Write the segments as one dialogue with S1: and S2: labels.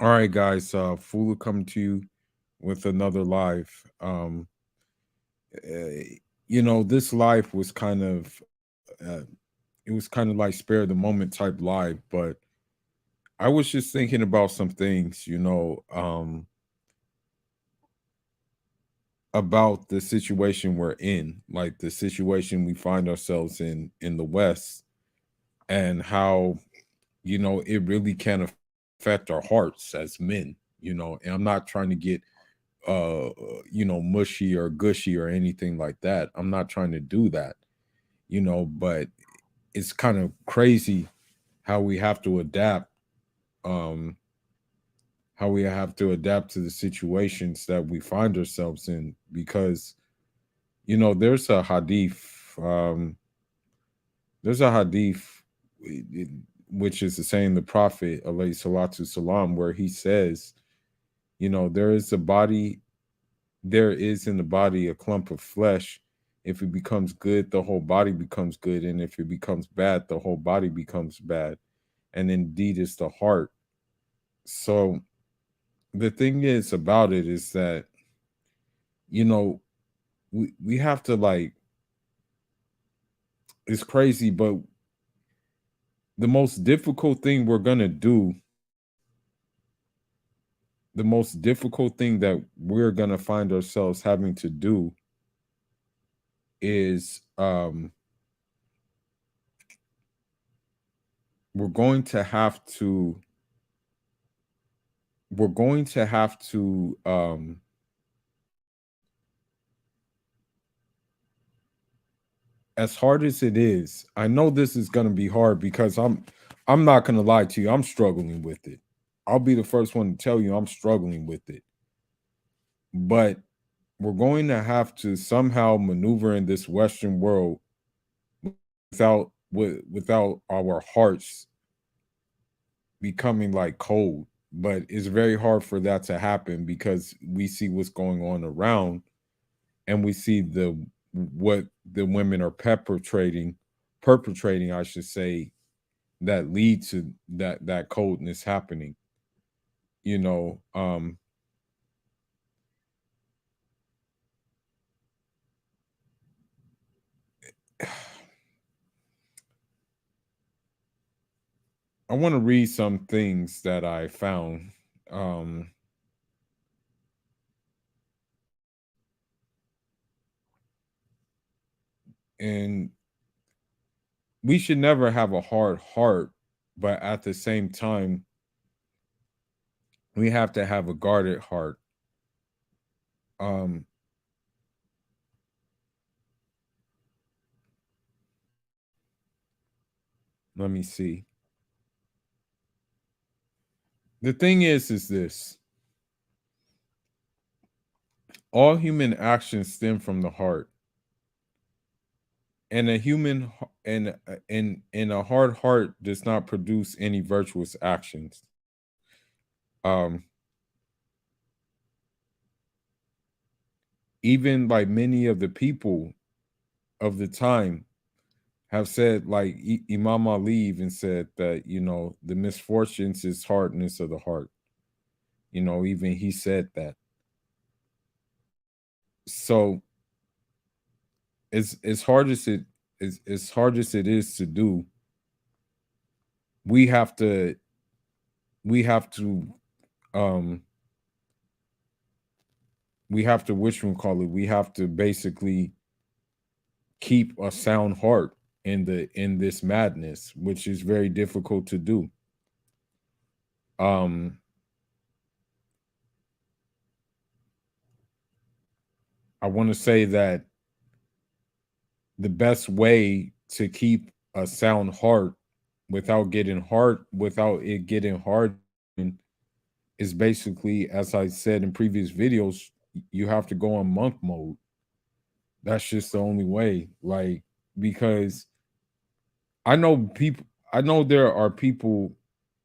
S1: All right, guys. Fula coming to you with another live. This live was kind of, it was kind of like spare the moment type live, but I was just thinking about some things, about the situation we're in, like the situation we find ourselves in the West, and how it really can affect our hearts as men. And I'm not trying to get mushy or gushy or anything like that. I'm not trying to do that, but it's kind of crazy how we have to adapt, um how we have to adapt to the situations that we find ourselves in, because there's a hadith, um there's a hadith, i- which is the saying the prophet alayhi salatu salam, where he says, there is a body, there is in the body a clump of flesh. If it becomes good, the whole body becomes good. And if it becomes bad, the whole body becomes bad. And indeed, it's the heart. So the thing is about it is that, you know, we have to, like, it's crazy, but the most difficult thing we're going to do, the most difficult thing that we're going to find ourselves having to do is, we're going to have to we're going to have to as hard as it is, I know this is going to be hard, because I'm not going to lie to you, I'm struggling with it. I'll be the first one to tell you I'm struggling with it. But we're going to have to somehow maneuver in this western world without our hearts becoming like cold. But it's very hard for that to happen, because we see what's going on around, and we see the what the women are perpetrating, I should say, that lead to that coldness happening. you know um I want to read some things that I found. um and we should never have a hard heart, but at the same time, we have to have a guarded heart. um Let me see. The thing is this: all human actions stem from the heart, and a human and a hard heart does not produce any virtuous actions. um Even like many of the people of the time have said, like Imam Ali even said that, the misfortunes is hardness of the heart. Even he said that. So as hard as as hard as it is to do, we have to we have to um which one call it, we have to basically keep a sound heart in this madness, which is very difficult to do. um I want to say that the best way to keep a sound heart without it getting hardened, is basically, as I said in previous videos, you have to go on monk mode. That's just the only way. Like, because I know people, I know there are people,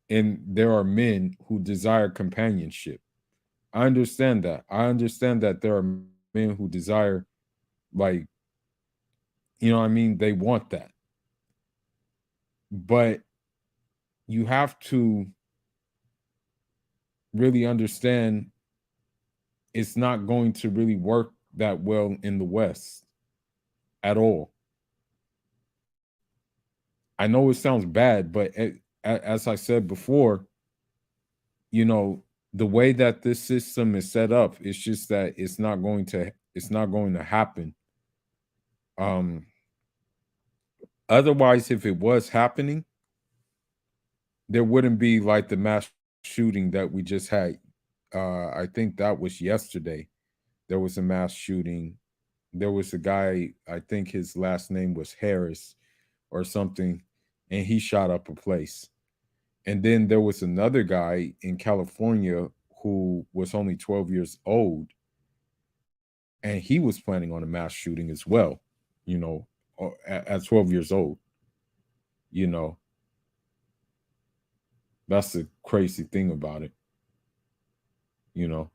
S1: and there are men who desire companionship. I understand that. I understand that there are men who desire, like, what I mean? They want that. But you have to really understand it's not going to really work that well in the West at all. I know it sounds bad, but as I said before, you know, the way that this system is set up, it's just that it's not going to happen. Um, Otherwise, if it was happening, there wouldn't be like the mass shooting that we just had. I think that was yesterday. There was a mass shooting. There was a guy, I think his last name was Harris or something, and he shot up a place. And then there was another guy in California who was only 12 years old, and he was planning on a mass shooting as well, you know, at 12 years old, you know. That's the crazy thing about it, you know.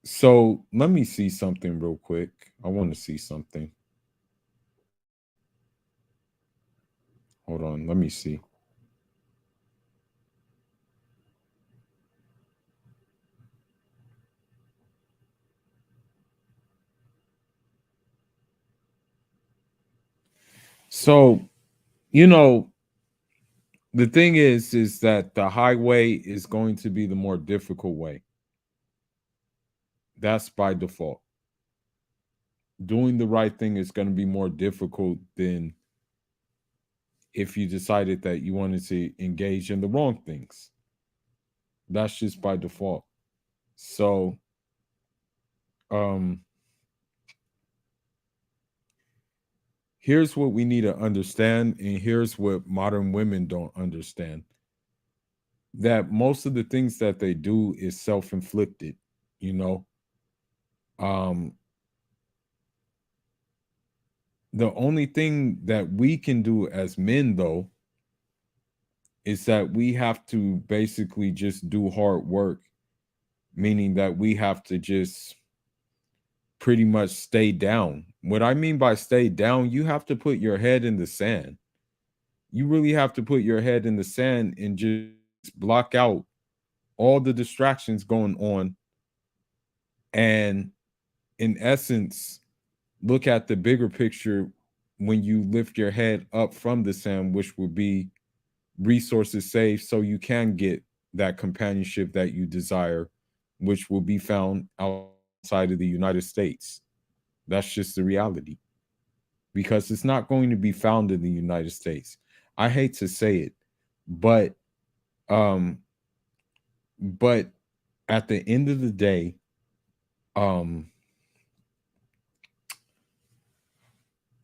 S1: So let me see something real quick. I want to see something. Hold on, let me see. So, you know, the thing is that the highway is going to be the more difficult way. That's by default. Doing the right thing is going to be more difficult than if you decided that you wanted to engage in the wrong things. That's just by default. So, um, here's what we need to understand, and here's what modern women don't understand, that most of the things that they do is self-inflicted, you know. Um, the only thing that we can do as men, though, is that we have to basically just do hard work, meaning that we have to just pretty much stay down. What I mean by stay down, you have to put your head in the sand. You really have to put your head in the sand and just block out all the distractions going on, and in essence look at the bigger picture when you lift your head up from the sand, which would be resources saved so you can get that companionship that you desire, which will be found outside of the United States. That's just the reality, because it's not going to be found in the United States. I hate to say it, but um but at the end of the day, um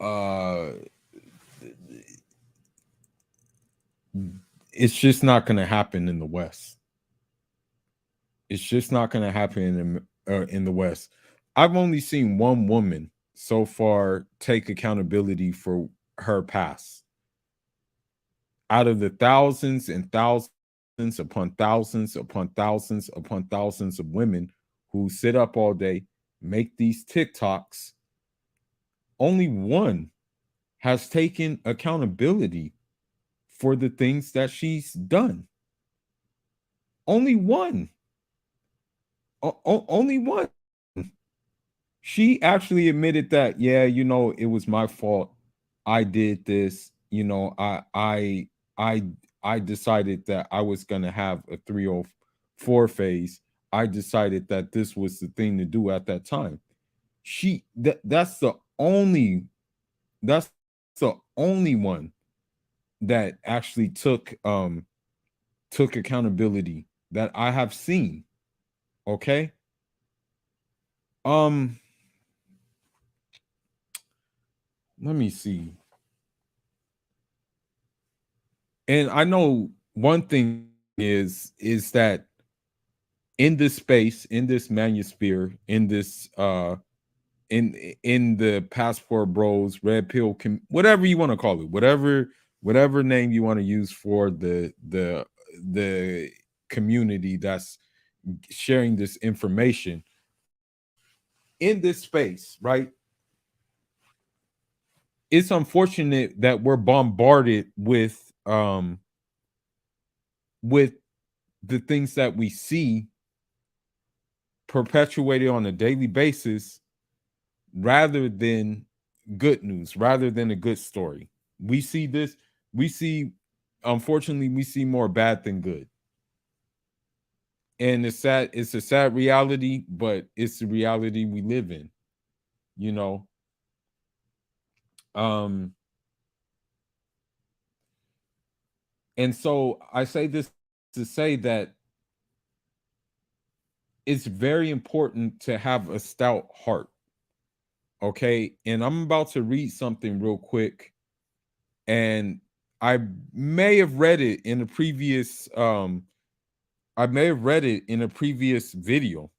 S1: uh it's just not going to happen in the West. It's just not going to happen in the West. I've only seen one woman so far take accountability for her past. Out of the thousands and thousands upon thousands upon thousands upon thousands of women who sit up all day, make these TikToks, only one has taken accountability for the things that she's done. Only one. Only one. She actually admitted that, yeah, it was my fault. I did this. I I decided that I was gonna have a 304 phase. I decided that this was the thing to do at that time. That's the only one that actually took accountability that I have seen. Okay. Um, let me see. And I know one thing is that in this space, in this manosphere, in the passport bros, red pill, whatever you want to call it, whatever name you want to use for the community that's sharing this information in this space, right? It's unfortunate that we're bombarded with the things that we see perpetuated on a daily basis rather than good news, rather than a good story. We see this, we see, unfortunately, we see more bad than good. And it's sad, it's a sad reality, but it's the reality we live in, you know. Um, and so I say this to say that it's very important to have a stout heart. Okay. And I'm about to read something real quick. And I may have read it in a previous I may have read it in a previous video,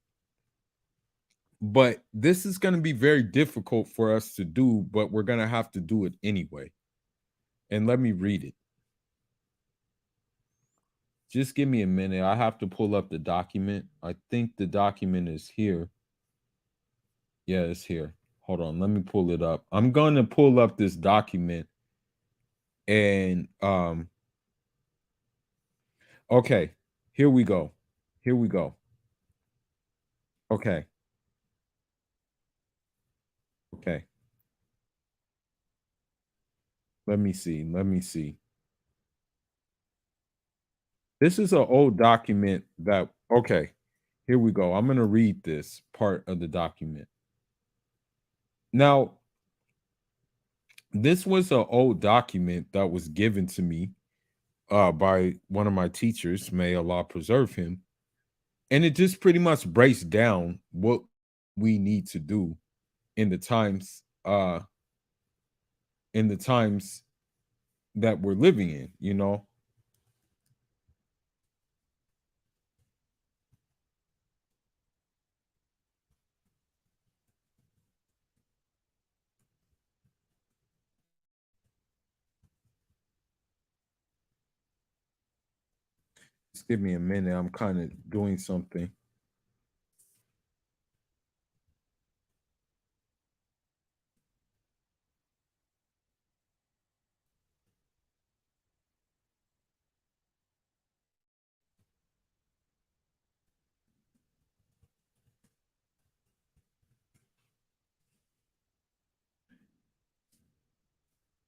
S1: but this is going to be very difficult for us to do, but we're going to have to do it anyway. And let me read it. Just give me a minute. I have to pull up the document. I think the document is here. Yeah, it's here. Hold on. Let me pull it up. I'm going to pull up this document and okay. Here we go. Here we go. Okay. Okay. Let me see. Let me see. This is an old document that okay. Here we go. I'm going to read this part of the document. Now, this was an old document that was given to me by one of my teachers, may Allah preserve him. And it just pretty much breaks down what we need to do in the times in the times that we're living in, you know. Just give me a minute. I'm kind of doing something.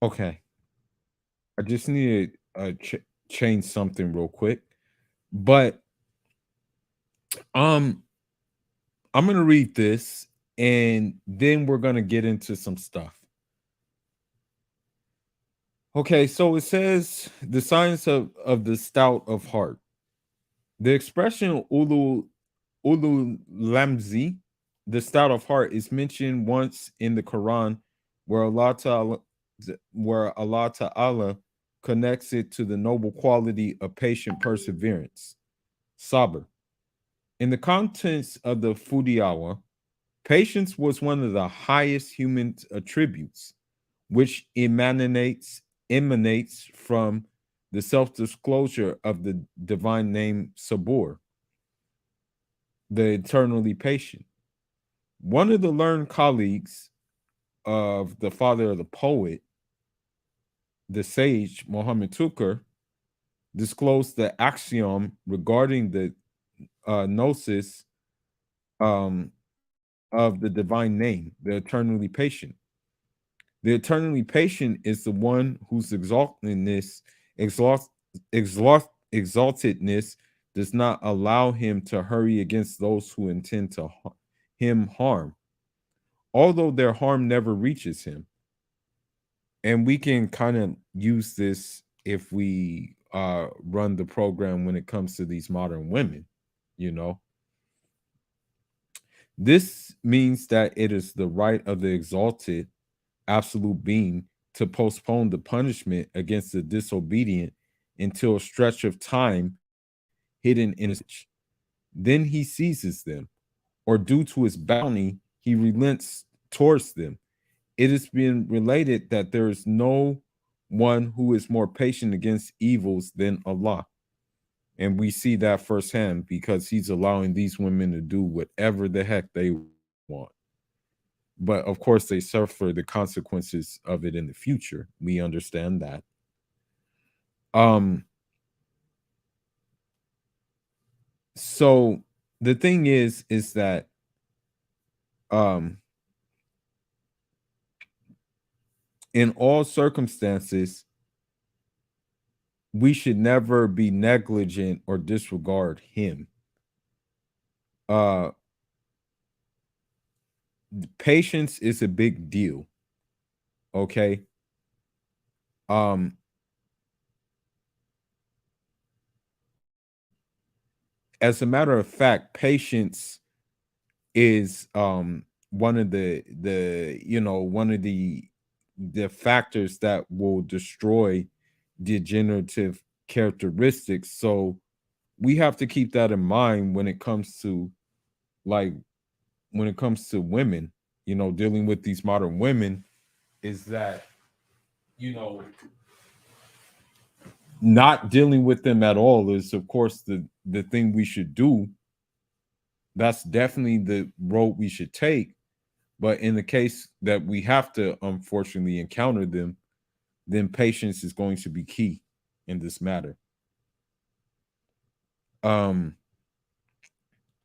S1: Okay. I just need to change something real quick. But um I'm going to read this and then we're going to get into some stuff. Okay, so it says the science of the stout of heart. The expression ulu lamzi, the stout of heart, is mentioned once in the Quran, where Allah Ta'ala connects it to the noble quality of patient perseverance, sabr. In the contents of the Fudiyawa, patience was one of the highest human attributes, which emanates from the self-disclosure of the divine name Sabur, the eternally patient. One of the learned colleagues of the father of the poet, the sage Mohammed Tukur, disclosed the axiom regarding the gnosis um, of the divine name, the eternally patient. The eternally patient is the one whose exalt, exaltedness does not allow him to hurry against those who intend to him harm, although their harm never reaches him. And we can kind of use this if we run the program when it comes to these modern women, you know. This means that it is the right of the exalted absolute being to postpone the punishment against the disobedient until a stretch of time hidden in his. Then he seizes them, or due to his bounty, he relents towards them. It has been related that there is no one who is more patient against evils than Allah. And we see that firsthand because he's allowing these women to do whatever the heck they want. But of course, they suffer the consequences of it in the future. We understand that. Um, So the thing is that um in all circumstances, we should never be negligent or disregard him. Uh Patience is a big deal, okay? Um as a matter of fact, patience is one of one of the factors that will destroy degenerative characteristics. So we have to keep that in mind when it comes to, like, when it comes to women, dealing with these modern women, is that, you know not dealing with them at all is, of course, the thing we should do. That's definitely the road we should take. But in the case that we have to unfortunately encounter them, then patience is going to be key in this matter. Um,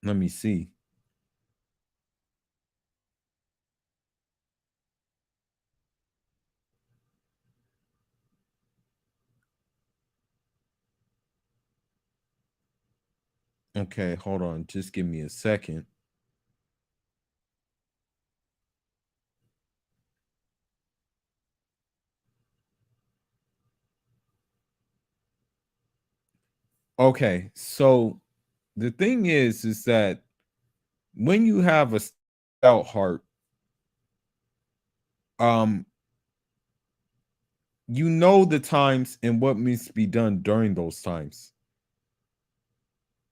S1: Let me see. Okay, hold on. Just give me a second. Okay, so the thing is that when you have a stout heart, um, you know the times and what needs to be done during those times.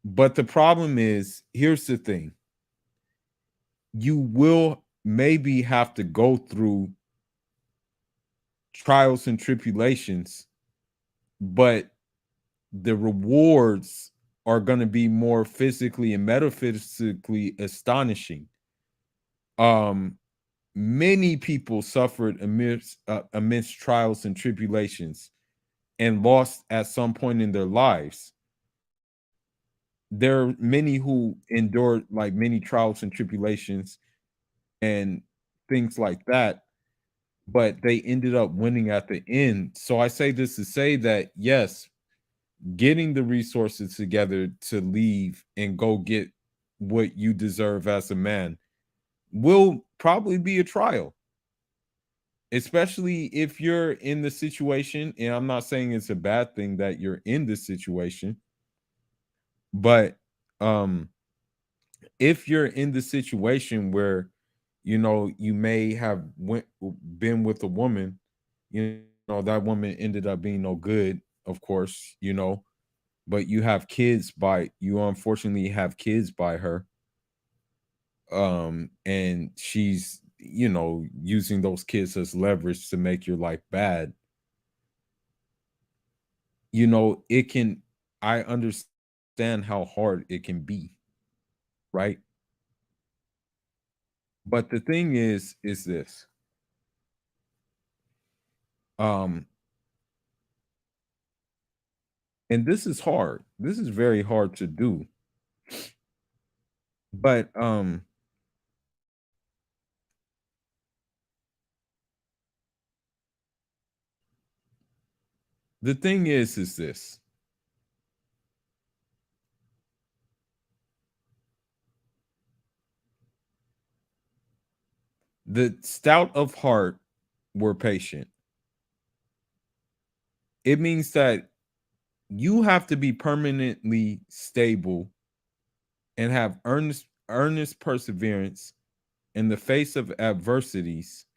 S1: But the problem is, here's the thing: you will maybe have to go through trials and tribulations, but the rewards are going to be more physically and metaphysically astonishing. Um, Many people suffered amidst trials and tribulations and lost at some point in their lives. There are many who endured like many trials and tribulations and things like that, but they ended up winning at the end. So I say this to say that yes, getting the resources together to leave and go get what you deserve as a man will probably be a trial, especially if you're in the situation. And I'm not saying it's a bad thing that you're in this situation, but um if you're in the situation where you may have been with a woman, that woman ended up being no good, of course, but you unfortunately have kids by her, and she's using those kids as leverage to make your life bad. It can I understand how hard it can be, right? But the thing is this. um and this is hard, this is very hard to do, but the thing is this: the stout of heart were patient. It means that you have to be permanently stable and have earnest perseverance in the face of adversities,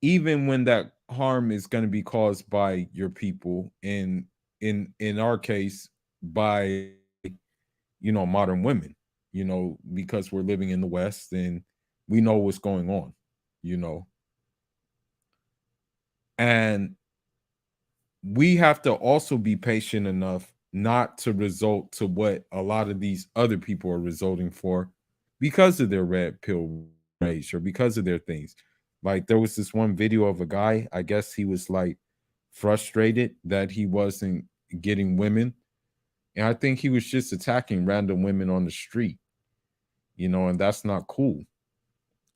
S1: even when that harm is going to be caused by your people, and in our case, by modern women, because we're living in the West and we know what's going on, you know and we have to also be patient enough not to result to what a lot of these other people are resulting for, because of their red pill rage or because of their things. Like, there was this one video of a guy, I guess he was like frustrated that he wasn't getting women, And I think he was just attacking random women on the street, and that's not cool.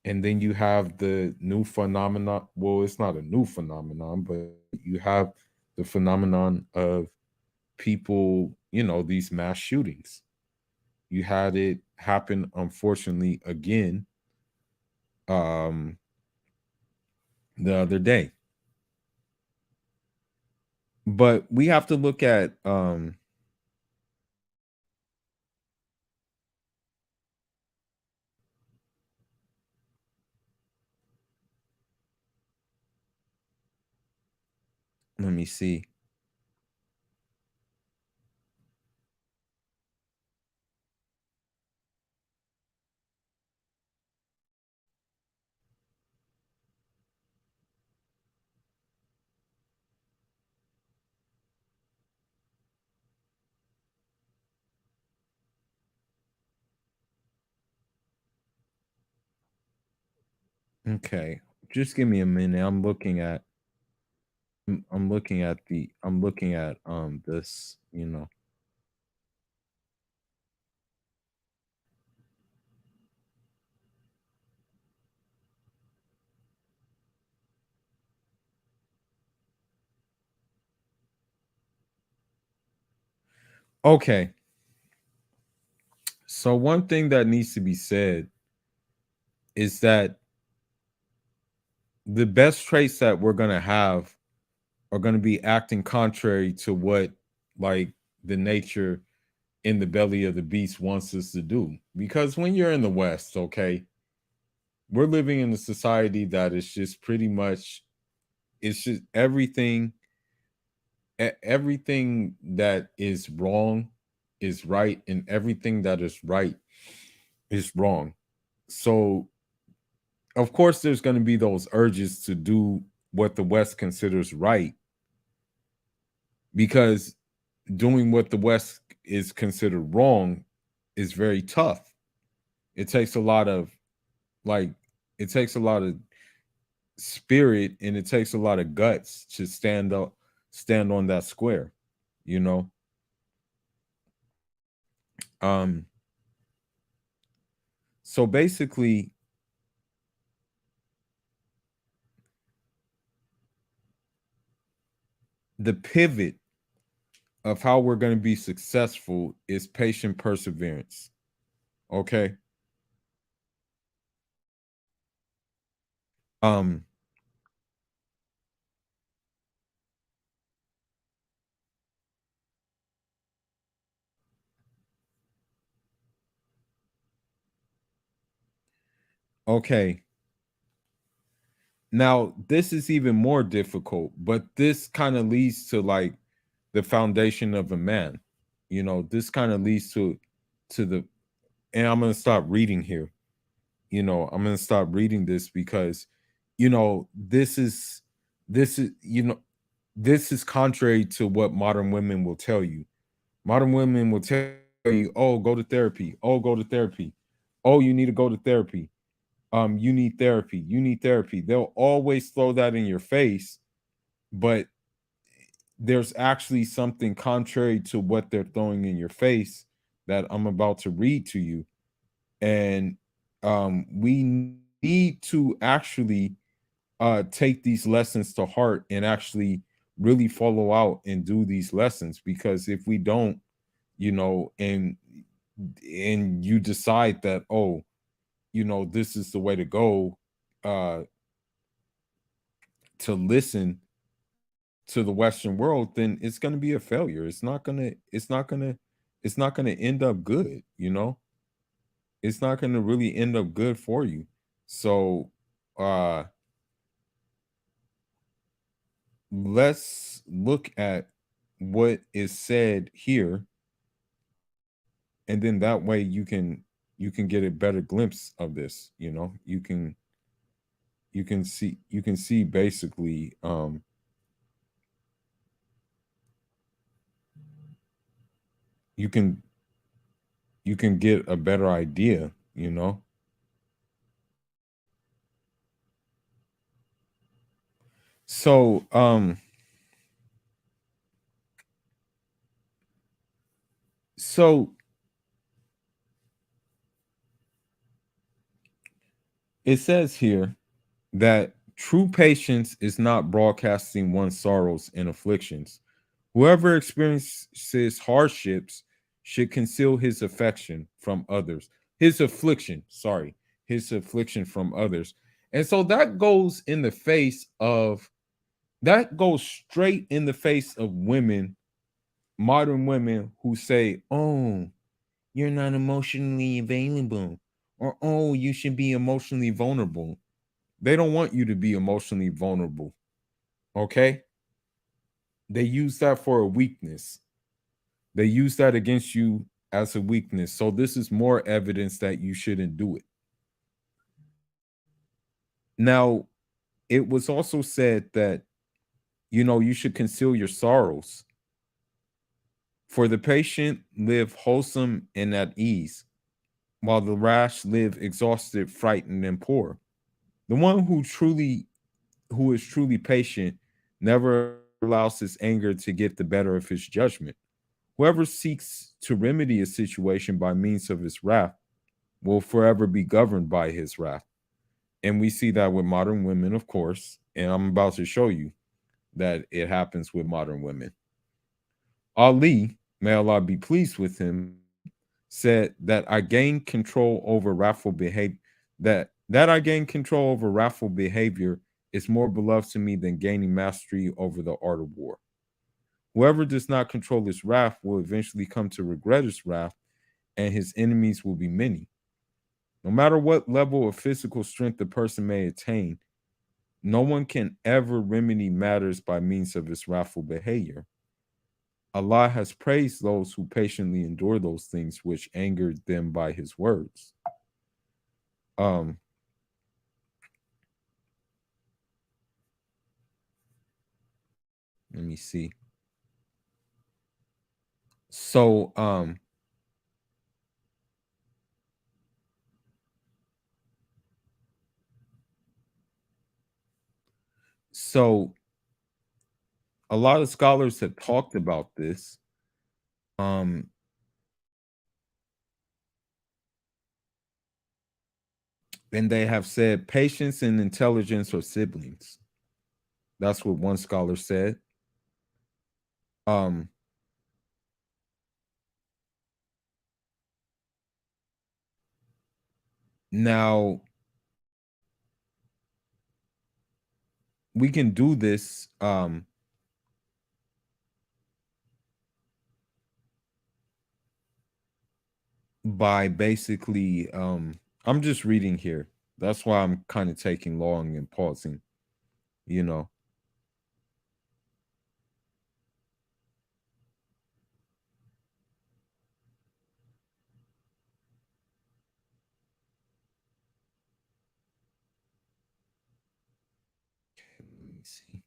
S1: And then you have the new phenomenon. Well, it's not a new phenomenon, but you have the phenomenon of people, these mass shootings. You had it happen, unfortunately, again, um, the other day. But we have to look at, let me see. Okay, just give me a minute. I'm looking at this. Okay. So one thing that needs to be said is that the best traits that we're going to have are going to be acting contrary to what, like, the nature in the belly of the beast wants us to do. Because when you're in the West, okay, we're living in a society that is just pretty much, it's just everything that is wrong is right, and everything that is right is wrong. So of course there's going to be those urges to do what the West considers right, because doing what the West is considered wrong is very tough. It takes a lot of, like, it takes a lot of spirit, and it takes a lot of guts to stand on that square, you know. Um so basically, the pivot of how we're going to be successful is patient perseverance. Okay. Um okay. Now, this is even more difficult, but this kind of leads to, like, the foundation of a man. This kind of leads to the and I'm going to stop reading here. I'm going to stop reading this because this is contrary to what modern women will tell you. Modern women will tell you, "Oh, go to therapy. Oh, go to therapy. Oh, you need to go to therapy. You need therapy. You need therapy." They'll always throw that in your face, but there's actually something contrary to what they're throwing in your face that I'm about to read to you. And we need to actually take these lessons to heart and actually really follow out and do these lessons, because if we don't, and you decide that, oh, this is the way to go, uh to listen to the Western world, then it's going to be a failure. It's not going to end up good. It's not going to really end up good for you. So uh let's look at what is said here, and then that way you can get a better glimpse of this. You can see basically, you can you can get a better idea. So So it says here that true patience is not broadcasting one's sorrows and afflictions. Whoever experiences hardships should conceal his affection from others. His affliction, sorry, his affliction from others. And so that goes in the face of, that goes straight in the face of women, modern women who say, oh, you're not emotionally available, or oh, you should be emotionally vulnerable. They don't want you to be emotionally vulnerable. Okay? They use that for a weakness. They use that against you as a weakness. So this is more evidence that you shouldn't do it. Now, it was also said that, you should conceal your sorrows. For the patient live wholesome and at ease, while the rash live exhausted, frightened, and poor. The one who is truly patient never allows his anger to get the better of his judgment. Whoever seeks to remedy a situation by means of his wrath will forever be governed by his wrath. And we see that with modern women, of course. And I'm about to show you that it happens with modern women. Ali, may Allah be pleased with him, said that I gained control over wrathful behavior, that I gained control over wrathful behavior is more beloved to me than gaining mastery over the art of war. Whoever does not control his wrath will eventually come to regret his wrath, and his enemies will be many. No matter what level of physical strength the person may attain, no one can ever remedy matters by means of his wrathful behavior. Allah has praised those who patiently endure those things which angered them by his words. Um, Let me see. So, so a lot of scholars have talked about this. Um, and they have said patience and intelligence are siblings. That's what one scholar said. Um, Now we can do this by basically I'm just reading here. That's why I'm kind of taking long and pausing, you know. Let me see.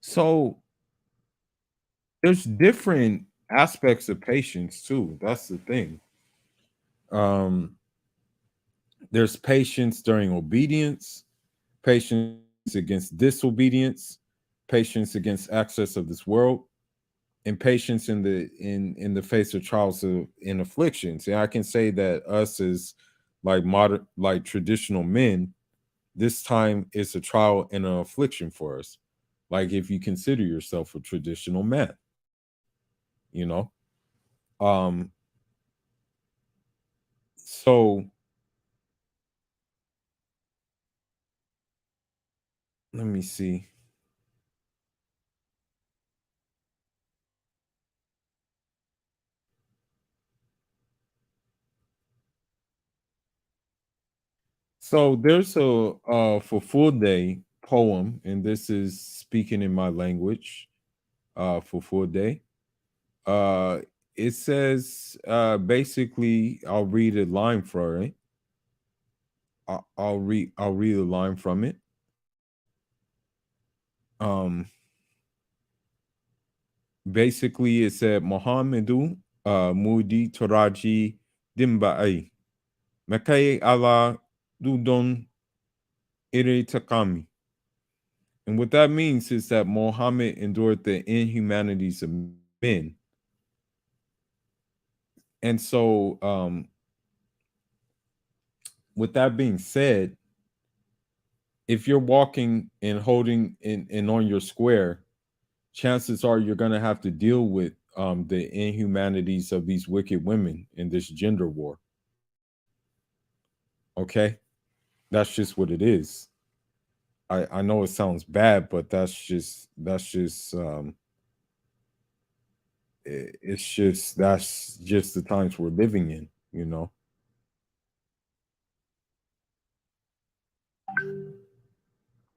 S1: So there's different aspects of patience too. That's the thing. Um, there's patience during obedience, patience against disobedience, patience against access of this world, and patience in the face of trials and afflictions. And I can say that us as like modern, like traditional men, this time it's a trial and an affliction for us. Like if you consider yourself a traditional man, you know. Um, so let me see. So there's a for full day poem, and this is speaking in my language. For full day. Uh, it says basically, I'll read a line from it. I'll read a line from it. Um, Basically, it said Muhammadu Mudi Toraji dimba ai. Makai ala dudon ire takami. And what that means is that Muhammad endured the inhumanities of men. And so, with that being said, if you're walking and holding and on your square, chances are you're going to have to deal with the inhumanities of these wicked women in this gender war. Okay, that's just what it is. I know it sounds bad, but that's just the times we're living in. You know.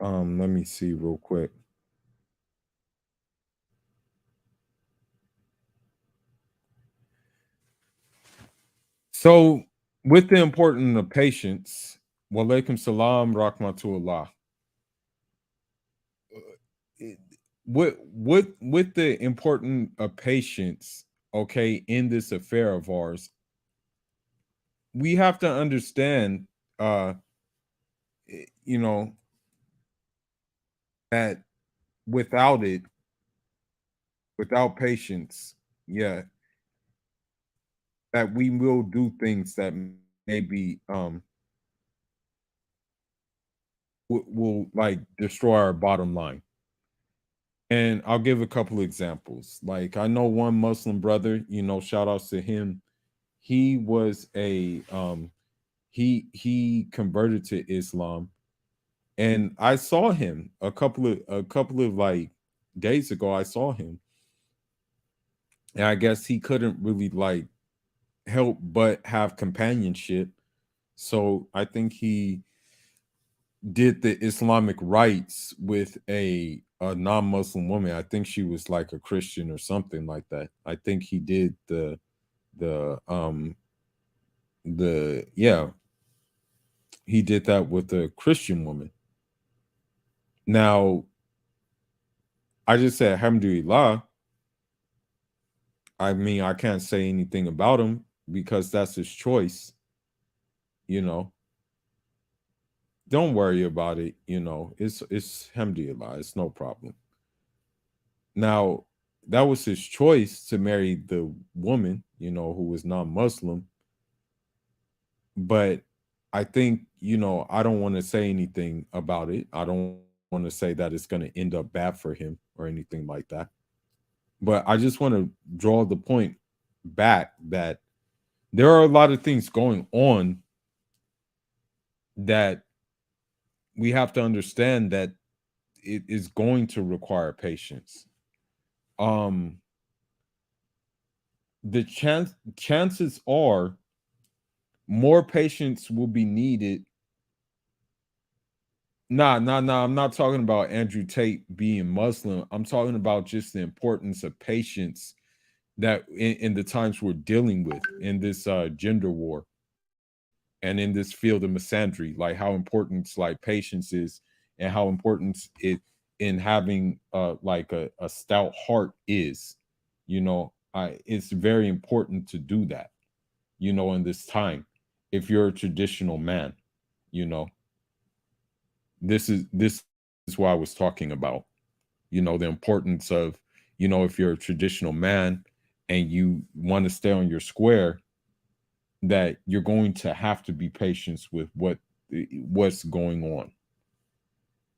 S1: Let me see real quick. So, with the importance of patience, walaikum salam rahmatullah. It- with the importance of patience, okay, in this affair of ours, we have to understand, uh, you know, that without it, without patience, yeah, that we will do things that maybe will like destroy our bottom line. And I'll give a couple examples. Like I know one Muslim brother, shout outs to him. He was he converted to Islam, and I saw him a couple of like days ago. I saw him, and I guess he couldn't really like help but have companionship. So I think he did the Islamic rites with a non-Muslim woman. I think she was like a Christian or something like that. I think he did the the yeah, he did that with a Christian woman. Now, I just said alhamdulillah. I mean, I can't say anything about him because that's his choice, you know. Don't worry about it. It's alhamdulillah, it's no problem. Now, that was his choice to marry the woman, who was non-Muslim. But I think, I don't want to say anything about it. I don't want to say that it's going to end up bad for him or anything like that. But I just want to draw the point back that there are a lot of things going on that we have to understand that it is going to require patience. Um the chances are more patience will be needed. Nah. I'm not talking about Andrew Tate being Muslim. I'm talking about just the importance of patience that in the times we're dealing with in this gender war and in this field of misandry, like how important like patience is and how important it in having like a stout heart is. It's very important to do that, in this time. If you're a traditional man, you know, this is what I was talking about. The importance of, if you're a traditional man and you want to stay on your square, that you're going to have to be patient with what's going on,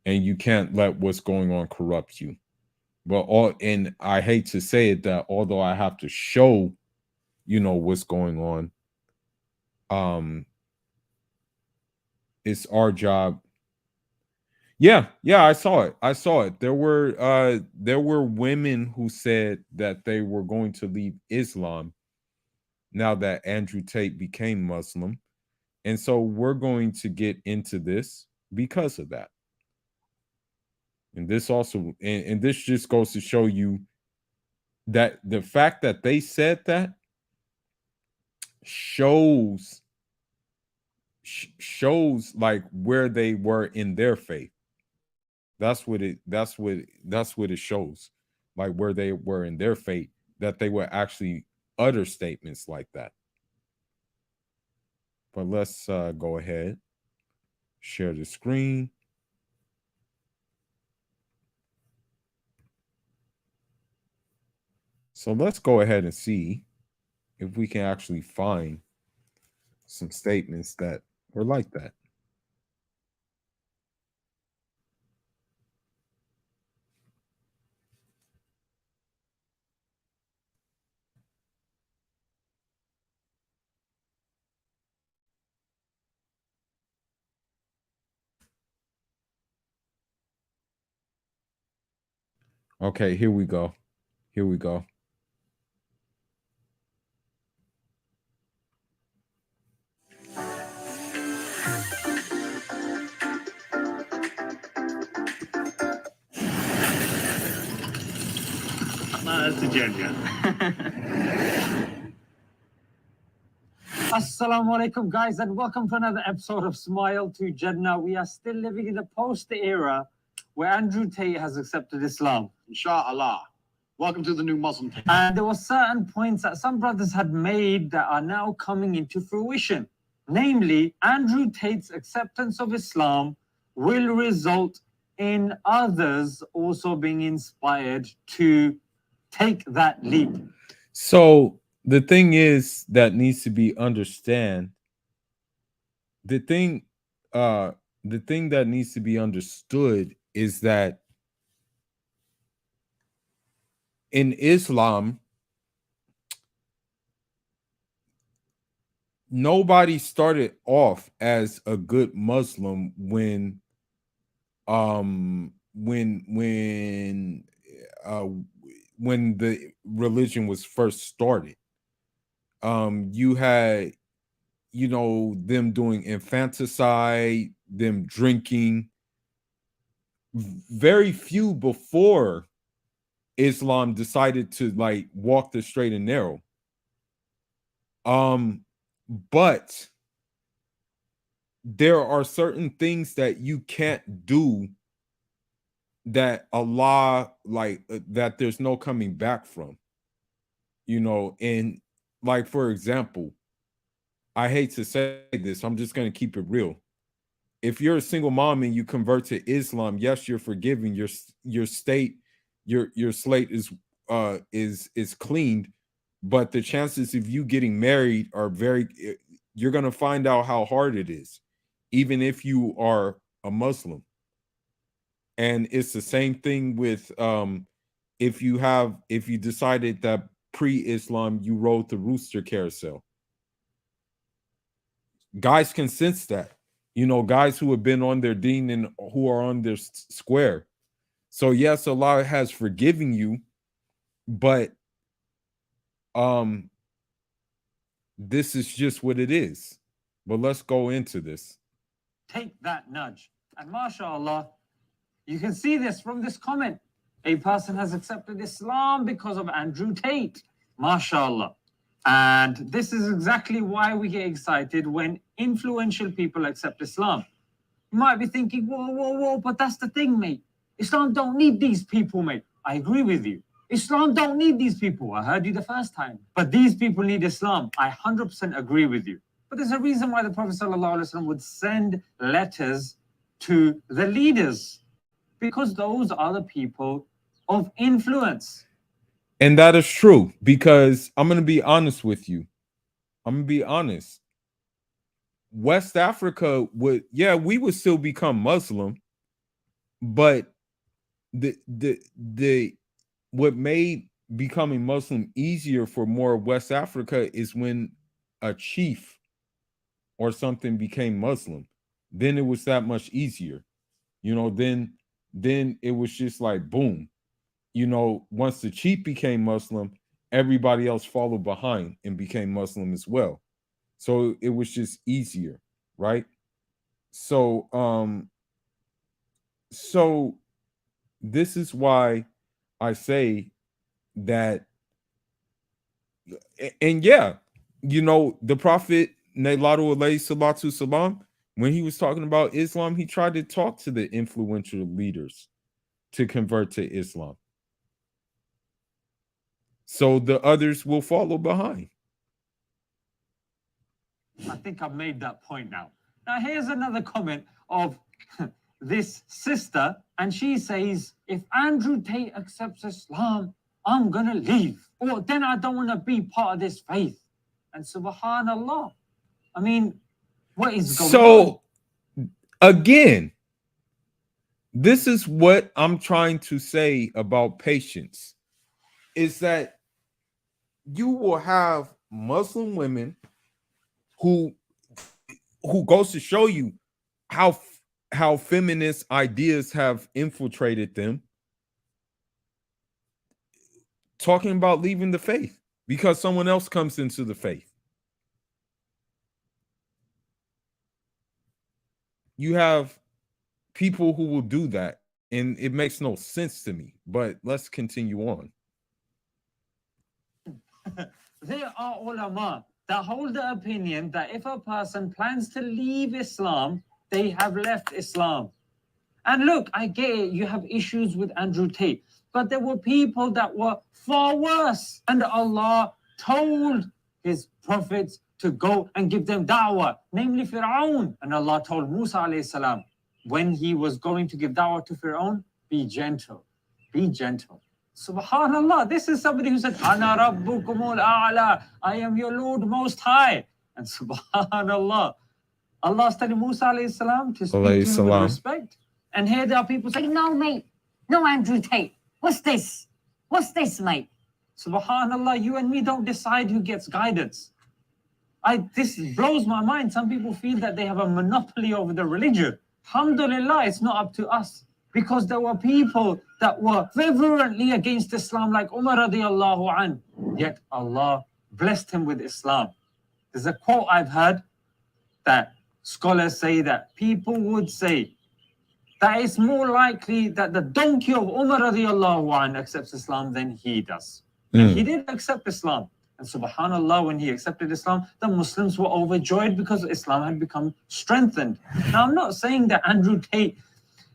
S1: and you can't let what's going on corrupt you. But all and I hate to say it, that although I have to show, what's going on, um it's our job. Yeah, I saw it. There were women who said that they were going to leave Islam now that Andrew Tate became Muslim. And so we're going to get into this because of that. And this also and this just goes to show you that the fact that they said that shows shows like where they were in their faith. That's what it shows. Like where they were in their faith, that they would actually utter statements like that. But let's go ahead, share the screen. So let's go ahead and see if we can actually find some statements that were like that. Okay, here we go. Here we go.
S2: Assalamu alaikum, guys, and welcome to another episode of Smile to Jannah. We are still living in the post era where Andrew Tate has accepted Islam.
S3: Inshallah. Welcome to the new Muslim tate.
S2: And there were certain points that some brothers had made that are now coming into fruition. Namely, Andrew Tate's acceptance of Islam will result in others also being inspired to take that leap.
S1: So the thing is that needs to be understand. The thing, the thing that needs to be understood is that in Islam, nobody started off as a good Muslim um when when uh when the religion was first started. You had, you know, them doing infanticide, them drinking. Very few before Islam decided to like walk the straight and narrow. Um, but there are certain things that you can't do that Allah that there's no coming back from, you know. And like, for example, I hate to say this, I'm just going to keep it real. If you're a single mom and you convert to Islam, yes, you're forgiven. Your state, your slate is cleaned, but the chances of you getting married are very. You're gonna find out how hard it is, even if you are a Muslim. And it's the same thing with if you decided that pre-Islam you rode the rooster carousel. Guys can sense that, you know, guys who have been on their deen and who are on their square. So yes, Allah has forgiven you, but um this is just what it is. But let's go into this.
S2: Take that nudge. And mashallah, you can see this from this comment. A person has accepted Islam because of Andrew Tate. MashaAllah. And this is exactly why we get excited when influential people accept Islam. You might be thinking, whoa, but that's the thing, mate. Islam don't need these people, mate. I agree with you. Islam don't need these people. I heard you the first time. But these people need Islam. I 100% agree with you. But there's a reason why the Prophet ﷺ would send letters to the leaders, because those are the people of influence.
S1: And that is true, because I'm going to be honest with you. I'm going to be honest. West Africa would, yeah, we would still become Muslim, but the what made becoming Muslim easier for more of West Africa is when a chief or something became Muslim. Then it was that much easier. You know, then it was just like boom. You know, once the chief became Muslim, everybody else followed behind and became Muslim as well. So it was just easier, right? So so this is why I say that. And yeah, you know, the Prophet Nailatu alayhi salatu salam, when he was talking about Islam, he tried to talk to the influential leaders to convert to Islam, so the others will follow behind.
S2: I think I've made that point now. Now, here's another comment of this sister, and she says, if Andrew Tate accepts Islam, I'm going to leave, or then I don't want to be part of this faith. And subhanallah, I mean, what is going on?
S1: So, again, this is what I'm trying to say about patience, is that you will have Muslim women who goes to show you how feminist ideas have infiltrated them, talking about leaving the faith because someone else comes into the faith. You have people who will do that, and it makes no sense to me. But let's continue on.
S2: There are ulama that hold the opinion that if a person plans to leave Islam, they have left Islam. And look, I get it, you have issues with Andrew Tate, but there were people that were far worse. And Allah told his prophets to go and give them da'wah, namely Fir'aun. And Allah told Musa alayhi salam, when he was going to give da'wah to Fir'aun, be gentle, be gentle. Subhanallah, this is somebody who said, Ana rabbukumul a'la, I am your Lord most high. And subhanallah, Allah is telling Musa alayhi salam to speak to him with respect. And here there are people saying, no, mate, no Andrew Tate. What's this? What's this, mate? Subhanallah, you and me don't decide who gets guidance. This blows my mind. Some people feel that they have a monopoly over the religion. Alhamdulillah, it's not up to us. Because there were people that were fervently against Islam, like Umar radiallahu an. Yet Allah blessed him with Islam. There's a quote I've heard that scholars say that people would say that it's more likely that the donkey of Umar radiallahu an accepts Islam than he does. And he did accept Islam. And subhanallah, when he accepted Islam, the Muslims were overjoyed because Islam had become strengthened. Now, I'm not saying that Andrew Tate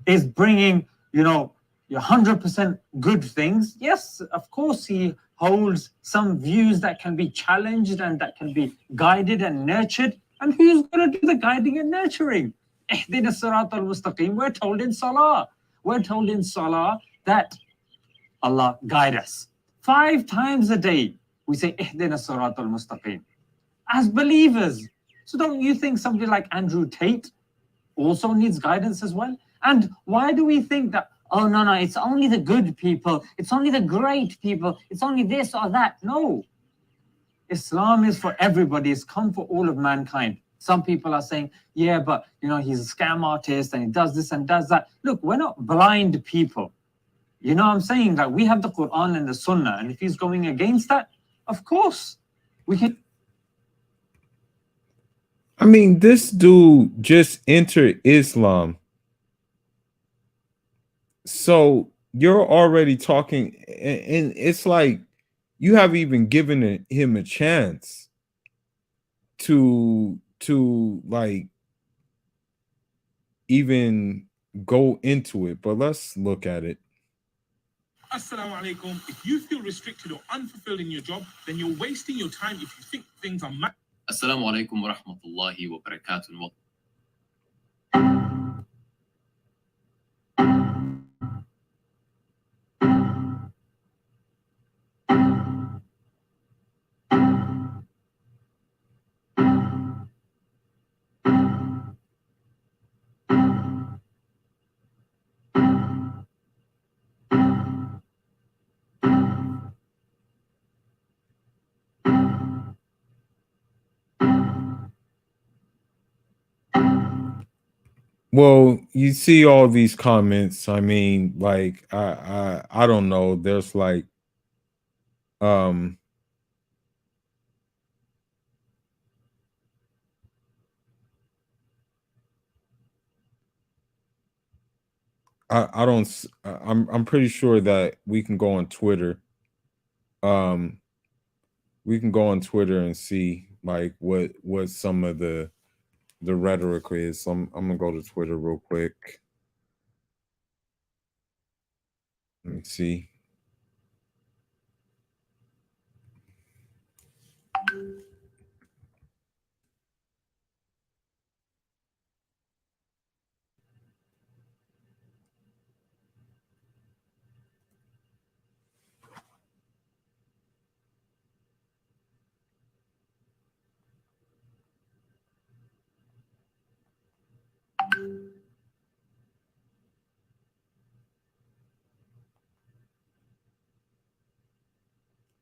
S2: is bringing, 100% good things. Yes, of course, he holds some views that can be challenged and that can be guided and nurtured. And who's going to do the guiding and nurturing? Ihdina sirat al-mustaqim. We're told in Salah. We're told in Salah that Allah guide us. 5 times a day, we say, Ihdina sirat al-mustaqim. As believers. So don't you think somebody like Andrew Tate also needs guidance as well? And why do we think that, oh, no, it's only the good people, it's only the great people, it's only this or that? No. Islam is for everybody, it's come for all of mankind. Some people are saying, yeah, but, he's a scam artist and he does this and does that. Look, we're not blind people. You know what I'm saying? Like, we have the Quran and the Sunnah, and if he's going against that, of course, we can.
S1: I mean, this dude just entered Islam. So you're already talking, and it's like you haven't even given him a chance to like even go into it. But let's look at it.
S4: Assalamu alaikum. If you feel restricted or unfulfilled in your job, then you're wasting your time if you think things are
S5: Assalamu alaikum wa rahmatullahi wa barakatuh.
S1: Well, you see all these comments. I mean, like I don't know. There's like um I don't I'm pretty sure that we can go on Twitter. We can go on Twitter and see like what some of the rhetoric is. So I'm gonna go to Twitter real quick. Let me see.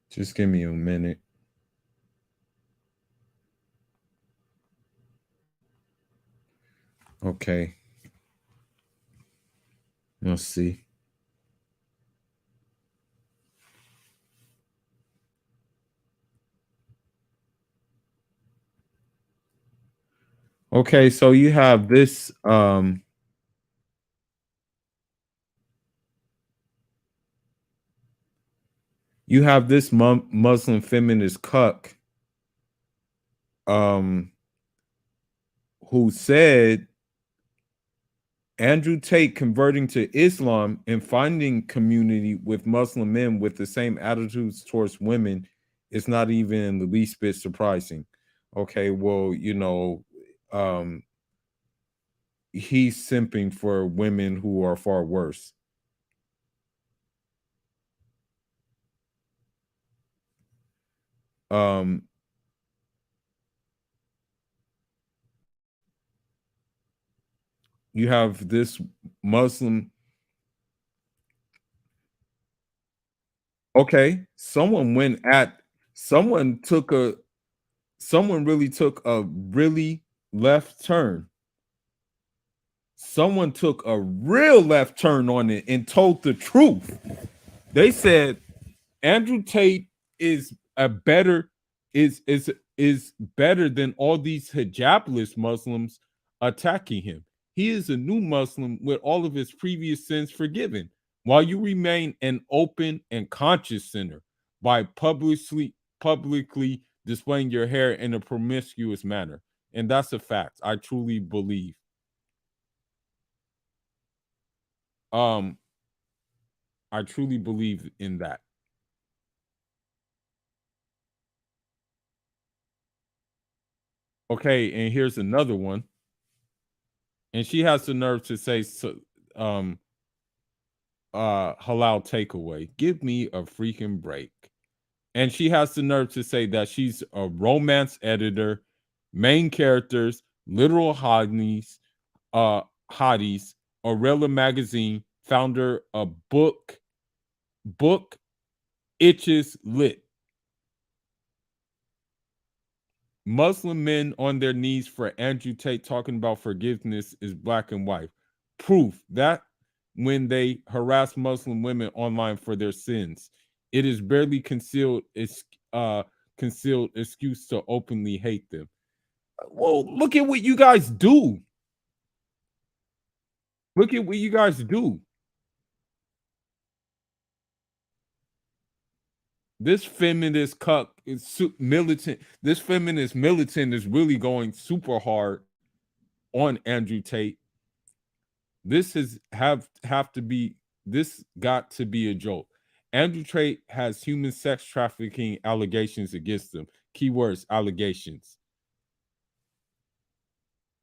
S1: Just give me a minute. Okay. Let's see. Okay, so you have this Muslim feminist cuck um who said Andrew Tate converting to Islam and finding community with Muslim men with the same attitudes towards women is not even in the least bit surprising. Okay, well, he's simping for women who are far worse. Um, you have this Muslim. Okay, someone really took a really left turn. Someone took a real left turn on it and told the truth. They said Andrew Tate is a better is better than all these hijabless Muslims attacking him. He is a new Muslim with all of his previous sins forgiven, while you remain an open and conscious sinner by publicly displaying your hair in a promiscuous manner. And that's a fact. I truly believe. Um, I truly believe in that. Okay, and here's another one. And she has the nerve to say um halal takeaway. Give me a freaking break. And she has the nerve to say that she's a romance editor, main characters, literal hotties, Orella magazine, founder of book itches lit. Muslim men on their knees for Andrew Tate talking about forgiveness is black and white. Proof that when they harass Muslim women online for their sins, it is barely concealed excuse to openly hate them. Well, look at what you guys do. Look at what you guys do. This feminist cuck is militant. This feminist militant is really going super hard on Andrew Tate. This got to be a joke. Andrew Tate has human sex trafficking allegations against him. Keywords allegations.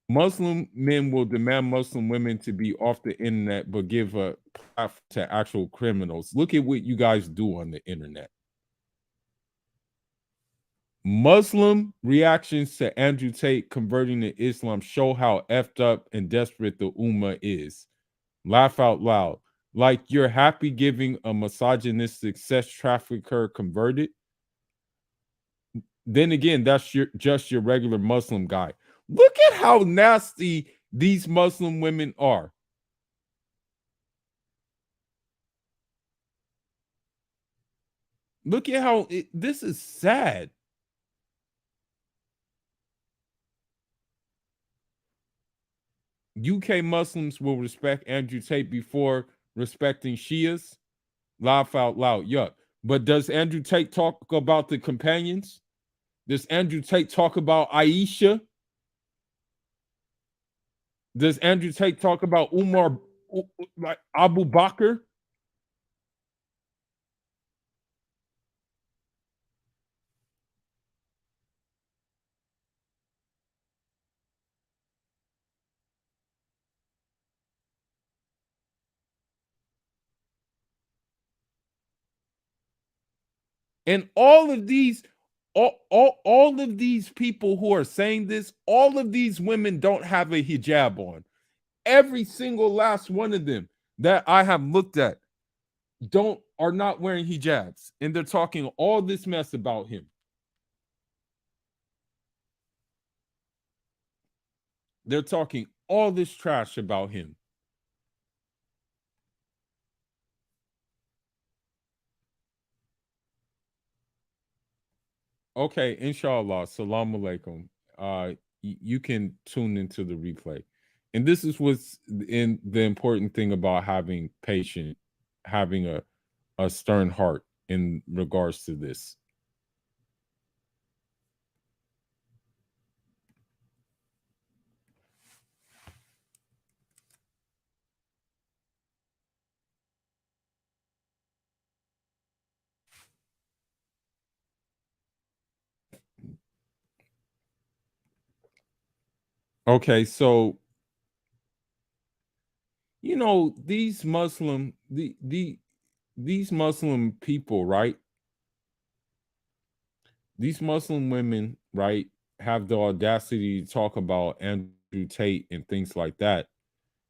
S1: Muslim men will demand Muslim women to be off the internet, but give a platform to actual criminals. Look at what you guys do on the internet. Muslim reactions to Andrew Tate converting to Islam show how effed up and desperate the Ummah is. Laugh out loud. Like you're happy giving a misogynistic sex trafficker converted. Then again, that's just your regular Muslim guy. Look at how nasty these Muslim women are. Look at how this is sad. UK Muslims will respect Andrew Tate before respecting Shias. Laugh out loud. Yuck. But does Andrew Tate talk about the companions? Does Andrew Tate talk about Aisha? Does Andrew Tate talk about Umar, like Abu Bakr? And all of these, all of these people who are saying this, all of these women don't have a hijab on. Every single last one of them that I have looked at, are not wearing hijabs, and they're talking all this mess about him. They're talking all this trash about him. Okay, inshallah. Salam alaikum. You can tune into the replay. And this is what's in the important thing about having patient, having a stern heart in regards to this. Okay, so these these Muslim people, right? These Muslim women, right, have the audacity to talk about Andrew Tate and things like that,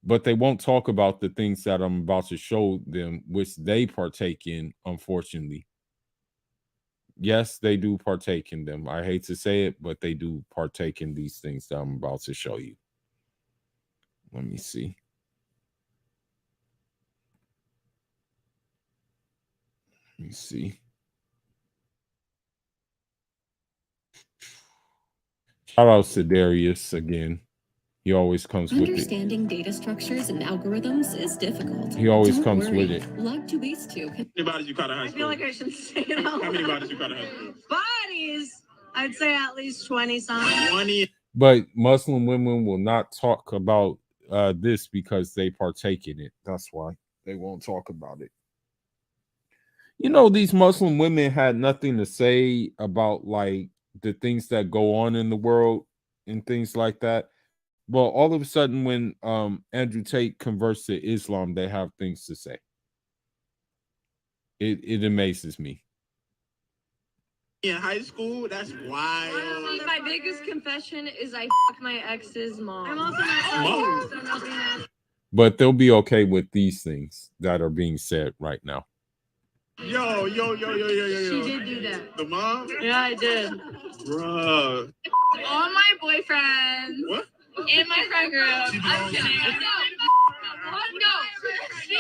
S1: but they won't talk about the things that I'm about to show them, which they partake in, unfortunately. Yes, they do partake in them. I hate to say it, but they do partake in these things that I'm about to show you. Let me see. Let me see. Shout out to Darius again. He always comes with it.
S6: Understanding data structures and algorithms is difficult.
S1: He always
S6: Don't
S1: comes
S6: worry.
S1: with it.
S6: Log to base 2.
S4: How many bodies you caught in high
S7: I
S4: school?
S7: feel like I should say it out
S4: How many
S7: loud.
S4: bodies you caught in high school?
S7: Bodies? I'd say at least 20 something.
S4: 20.
S1: But Muslim women will not talk about this because they partake in it. That's why they won't talk about it. These Muslim women had nothing to say about like the things that go on in the world and things like that. Well, all of a sudden, when Andrew Tate converts to Islam, they have things to say. It amazes me.
S4: In high school, that's wild.
S8: Honestly, my biggest confession is I fucked my ex's mom.
S7: I'm also not so nothing else.
S1: But they'll be okay with these things that are being said right now.
S4: Yo.
S8: She did do that.
S4: The mom?
S8: Yeah, I did.
S4: Bruh.
S8: All my boyfriends
S4: What?
S8: in my friend group. I'm kidding. No. She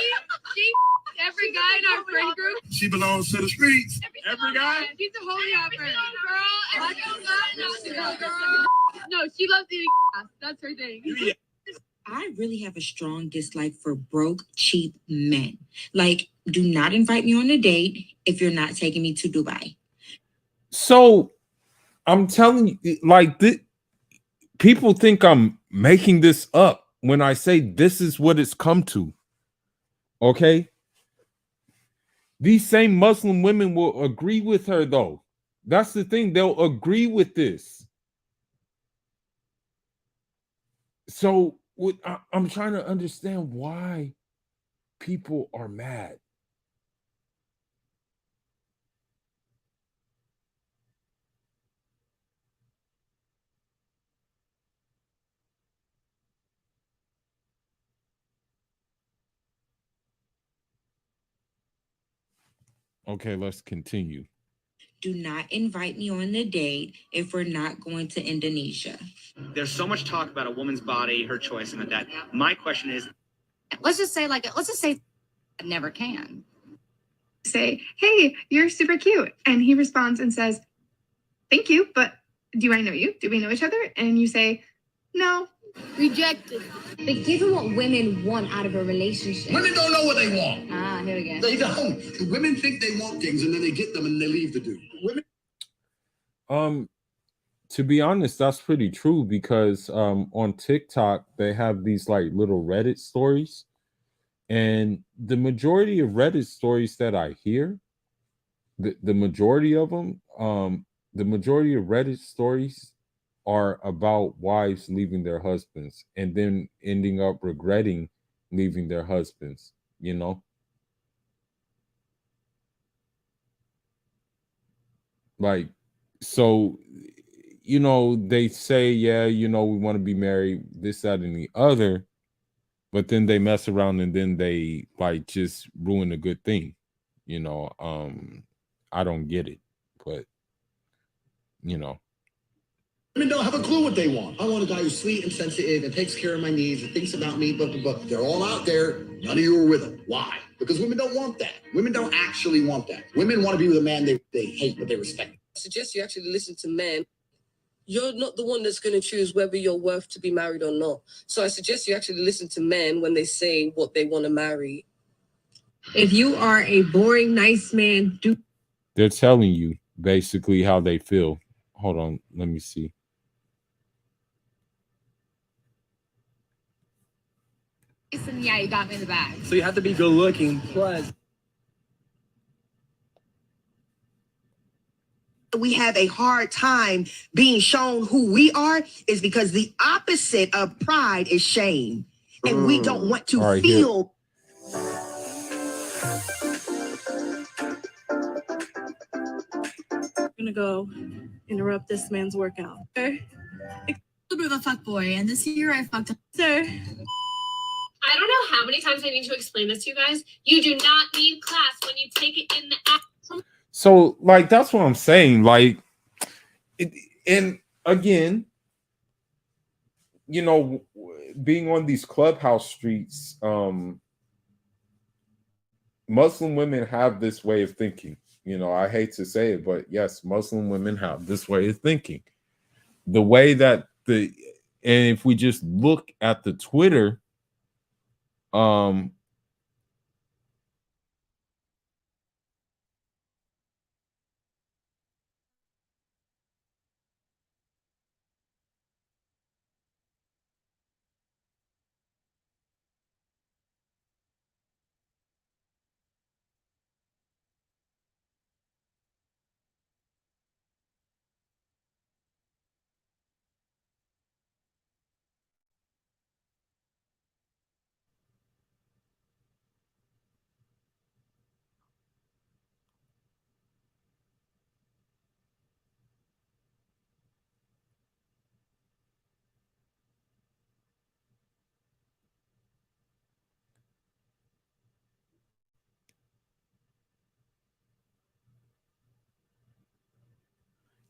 S8: every guy in our friend group.
S3: She belongs to the streets.
S4: Every guy?
S8: She's a holy hopper. Girl. No, she loves eating ass. That's her thing.
S9: I really have a strong dislike for broke, cheap men. Like, do not invite me on a date if you're not taking me to Dubai.
S1: So I'm telling you, like, people think I'm making this up when I say this is what it's come to. Okay? These same Muslim women will agree with her, though. That's the thing. They'll agree with this. So I'm trying to understand why people are mad. Okay, let's continue.
S9: Do not invite me on a date if we're not going to Indonesia.
S10: There's so much talk about a woman's body, her choice, and that. My question is,
S11: let's just say never can.
S12: Say, hey, you're super cute. And he responds and says, thank you, but do I know you? Do we know each other? And you say, no.
S8: Rejected.
S11: But given what women want out of a relationship.
S3: Women don't know what they want.
S11: Here we go.
S3: They don't. The women think they want things and then they get them and they leave the dude. Women.
S1: To be honest, that's pretty true because on TikTok they have these like little Reddit stories, and the majority of Reddit stories that I hear, the majority of them, the majority of Reddit stories are about wives leaving their husbands and then ending up regretting leaving their husbands, like, so they say, yeah, we want to be married, this, that, and the other, but then they mess around and then they like just ruin a good thing. You know, I don't get it, but you know.
S3: Women don't have a clue what they want. I want a guy who's sweet and sensitive and takes care of my needs and thinks about me, but they're all out there. None of you are with them. Why? Because women don't want that. Women don't actually want that. Women want to be with a man they hate, but they respect.
S13: I suggest you actually listen to men. You're not the one that's going to choose whether you're worth to be married or not. So I suggest you actually listen to men when they say what they want to marry.
S14: If you are a boring, nice man,
S1: They're telling you basically how they feel. Hold on, let me see.
S11: Yeah, you got me in the bag.
S10: So you have to be good looking, plus.
S15: We have a hard time being shown who we are is because the opposite of pride is shame. And we don't want to feel.
S7: I'm gonna go interrupt this man's workout. Sir. A little bit of a fuckboy, and this year I fucked up. Sir.
S8: I don't know how many times I need to explain this to you guys. You do not need class when you take it in the app.
S1: So, like, that's what I'm saying. Like, and again, you know, being on these clubhouse streets, Muslim women have this way of thinking. You know, I hate to say it, but yes, Muslim women have this way of thinking. The way that and if we just look at the Twitter,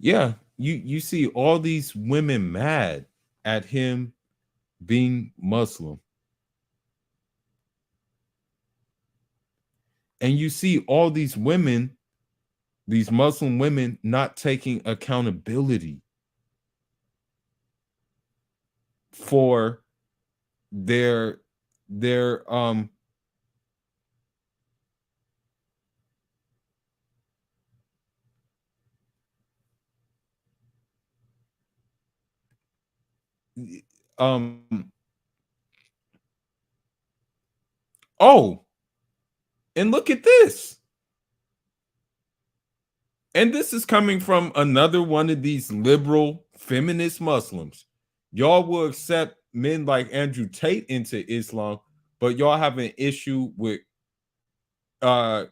S1: yeah, you see all these women mad at him being Muslim. And you see all these women, these Muslim women, not taking accountability for their oh, and look at this. And this is coming from another one of these liberal feminist Muslims. Y'all will accept men like Andrew Tate into Islam, but y'all have an issue with KUEER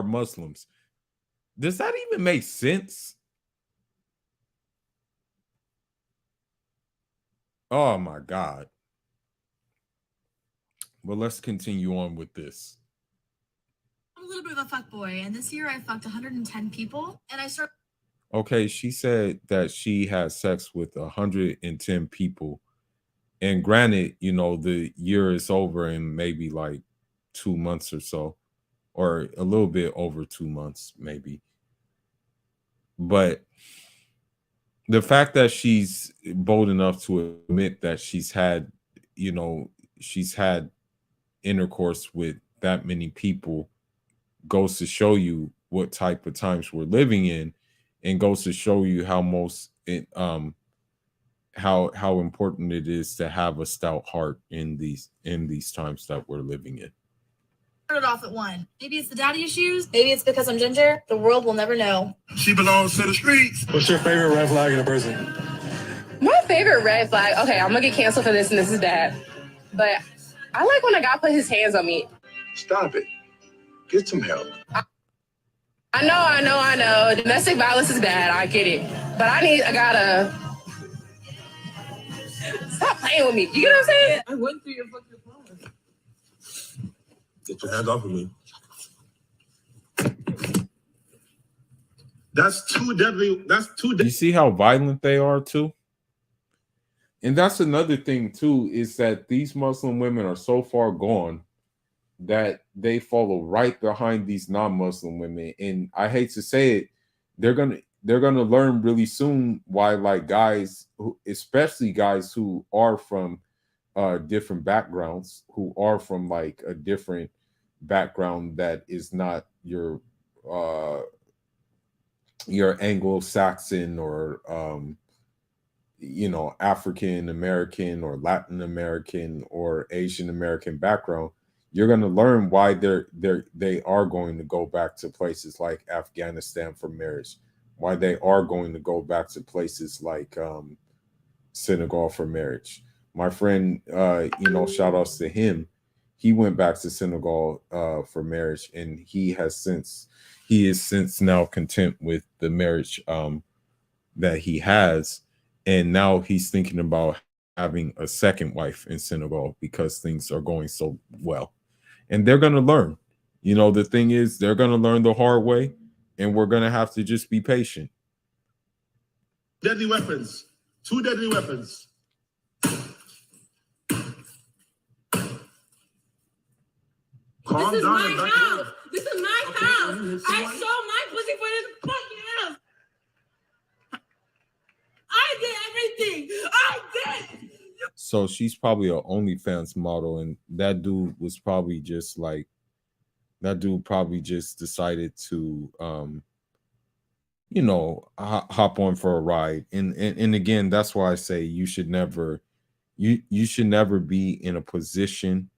S1: Muslims. Does that even make sense? Oh my God. Well, let's continue on with this.
S7: I'm a little bit of a fuckboy, and this year I fucked 110 people, and I started.
S1: Okay, she said that she had sex with 110 people. And granted, you know, the year is over in maybe like 2 months or so, or a little bit over 2 months, maybe. But the fact that she's bold enough to admit that she's had, you know, she's had intercourse with that many people goes to show you what type of times we're living in, and goes to show you how how important it is to have a stout heart in these times that we're living in.
S7: Started off at 1. Maybe it's the daddy issues. Maybe it's because I'm ginger. The world will never know.
S3: She belongs to the streets.
S16: What's your favorite red flag in a person?
S17: My favorite red flag. Okay, I'm gonna get canceled for this, and this is bad. But I like when a guy put his hands on me.
S3: Stop it. Get some help.
S17: I know. Domestic violence is bad. I get it. But I gotta stop playing with me. You get what I'm saying?
S10: I went through your fucking phone.
S16: Get your hands off of me.
S3: That's too deadly.
S1: You see how violent they are too? And that's another thing too, is that these Muslim women are so far gone that they follow right behind these non-Muslim women. And I hate to say it, they're gonna learn really soon why, like, guys, especially guys who are from different backgrounds, who are from like a different background that is not your Anglo-Saxon or African American or Latin American or Asian American background, you're going to learn why they are going to go back to places like Afghanistan for marriage, why they are going to go back to places like Senegal for marriage. My friend, shout outs to him. He went back to Senegal for marriage, and he is since now content with the marriage that he has, and now he's thinking about having a second wife in Senegal because things are going so well. And they're going to learn. The thing is, they're going to learn the hard way, and we're going to have to just be patient.
S3: Deadly weapons. 2 deadly weapons. Calm
S8: This is
S3: down
S8: my
S3: and back
S8: house.
S3: up.
S8: This is my house. I sold my pussy for this fucking house. I did everything. I did.
S1: So she's probably an OnlyFans model, and that dude probably just decided to hop on for a ride. And again, that's why I say you should never be in a position,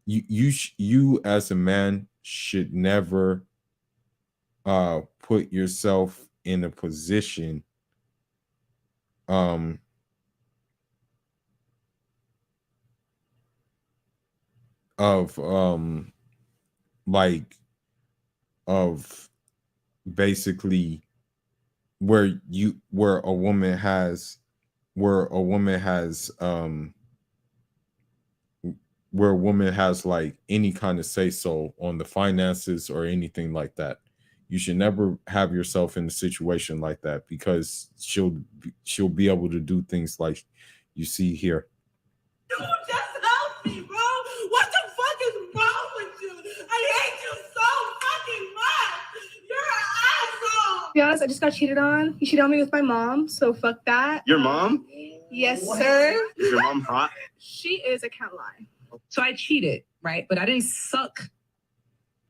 S1: you as a man should never put yourself in a position of basically where a woman has like any kind of say so on the finances or anything like that. You should never have yourself in a situation like that, because she'll be able to do things like you see here.
S8: You just help me, bro. What the fuck is wrong with you? I hate you so fucking much. You're an asshole.
S7: To be honest, I just got cheated on. He cheated on me with my mom, so fuck that.
S10: Your mom?
S7: Yes, sir.
S10: Is your mom hot?
S7: She is. I can't lie.
S14: So I cheated, right? But I didn't suck.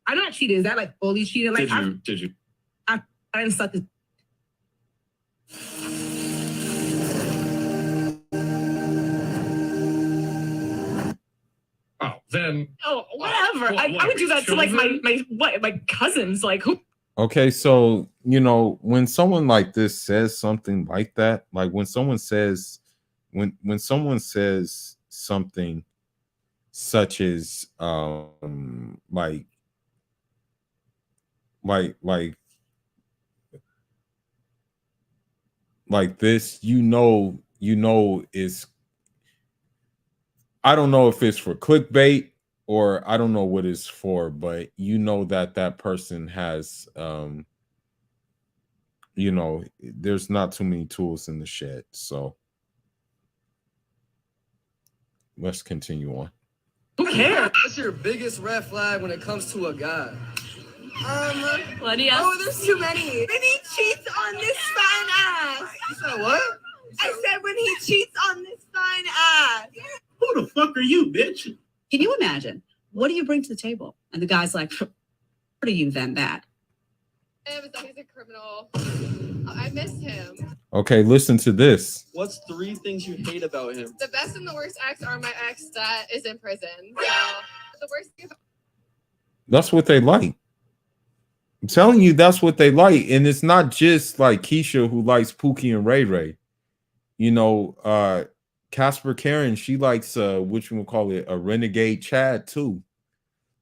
S14: I'm not cheated. Is that like fully cheated? Like
S10: Did you?
S14: I didn't suck.
S16: Oh, then.
S14: Oh, whatever. I would do that to like my cousins. Like who?
S1: Okay, so when someone like this says something like that, like when someone says something such as like this, is, I don't know if it's for clickbait or I don't know what it's for, but that person has there's not too many tools in the shed. So let's continue on.
S18: Who cares? What's your biggest red flag when it comes to a guy?
S7: What do you?
S15: Oh, there's too many. When he cheats on this fine ass.
S18: You said what?
S15: I said when he cheats on this fine ass.
S3: Who the fuck are you, bitch?
S19: Can you imagine? What do you bring to the table? And the guy's like, what are you then, that?
S11: He's a criminal. I miss him.
S1: Okay, listen to this.
S18: What's 3 things you hate about him?
S11: The best and the worst ex are my ex that is in prison. So the worst thing about
S1: That's what they like. I'm telling you, that's what they like. And it's not just like Keisha who likes Pookie and Ray Ray. Casper Karen, she likes which one we'll call it, a renegade Chad too.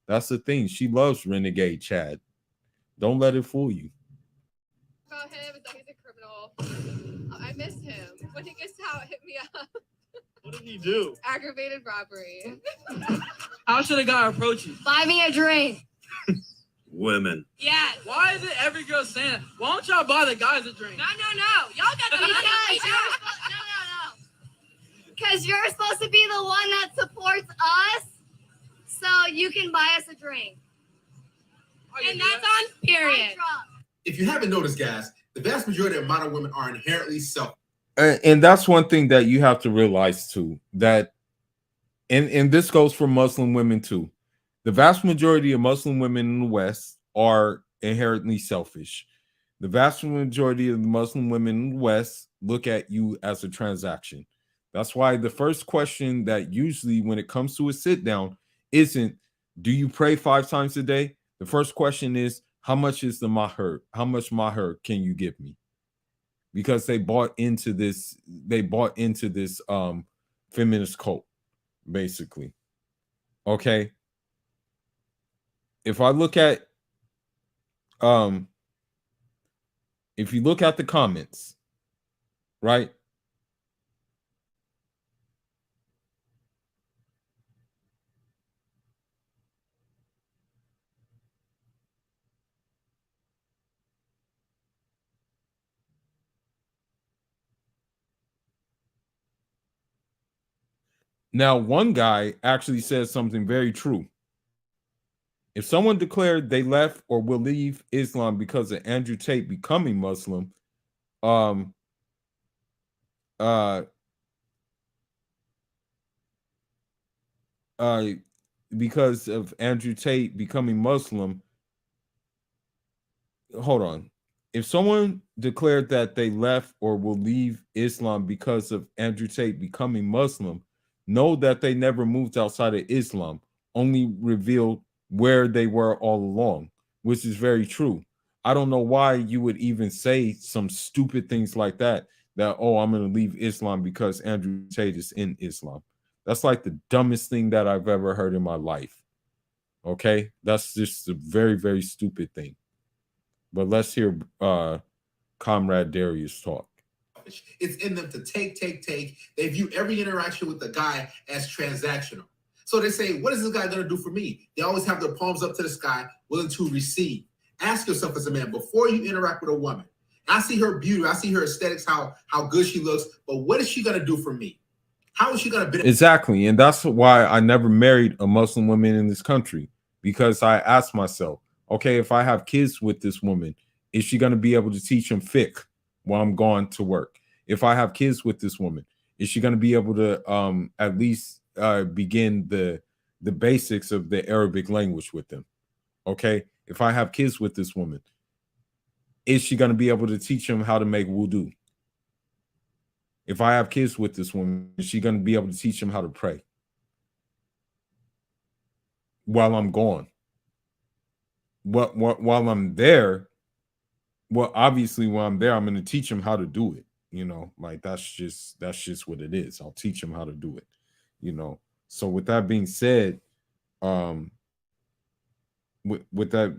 S1: That's the thing. She loves renegade Chad. Don't let it fool you.
S11: him is that he's a criminal. I miss him. When he gets out, hit me up.
S18: What did he do?
S11: Aggravated robbery.
S18: How should a guy approach you?
S11: Buy me a drink.
S20: women.
S8: Yeah.
S18: Why is it every girl saying that? Why don't y'all buy the guys a drink?
S8: No. Y'all got the money. No. Because you're supposed to be the one that supports us, so you can buy us a drink. And that's on period.
S21: If you haven't noticed, guys, the vast majority of modern women are inherently selfish.
S1: And that's one thing that you have to realize too, that and this goes for Muslim women too. The vast majority of Muslim women in the West are inherently selfish. The vast majority of the Muslim women in the West look at you as a transaction. That's why the first question that usually when it comes to a sit down isn't, do you pray 5 times a day? The first question is, how much is the maher? How much maher can you give me? Because they bought into this feminist cult, basically. Okay. If you look at the comments, right? Now, one guy actually says something very true. If someone declared they left or will leave Islam because of Andrew Tate becoming Muslim, because of Andrew Tate becoming Muslim, hold on. If someone declared that they left or will leave Islam because of Andrew Tate becoming Muslim, know that they never moved outside of Islam, only revealed where they were all along, which is very true. I don't know why you would even say some stupid things like that, oh, I'm going to leave Islam because Andrew Tate is in Islam. That's like the dumbest thing that I've ever heard in my life. Okay? That's just a very, very stupid thing. But let's hear Comrade Darius talk.
S21: It's in them to take. They view every interaction with the guy as transactional. So they say, what is this guy going to do for me? They always have their palms up to the sky, willing to receive. Ask yourself as a man, before you interact with a woman, I see her beauty, I see her aesthetics, how good she looks, but what is she going to do for me? How is she going to benefit?
S1: Exactly. And that's why I never married a Muslim woman in this country, because I asked myself, okay, if I have kids with this woman, is she going to be able to teach them fiqh while I'm gone to work? If I have kids with this woman, is she going to be able to at least begin the basics of the Arabic language with them? Okay. If I have kids with this woman, is she going to be able to teach them how to make wudu? If I have kids with this woman, is she going to be able to teach them how to pray while I'm gone? While I'm there, well, obviously while I'm there, I'm going to teach them how to do it. You know, like that's just what it is. I'll teach them how to do it. You know. So with that being said, with that,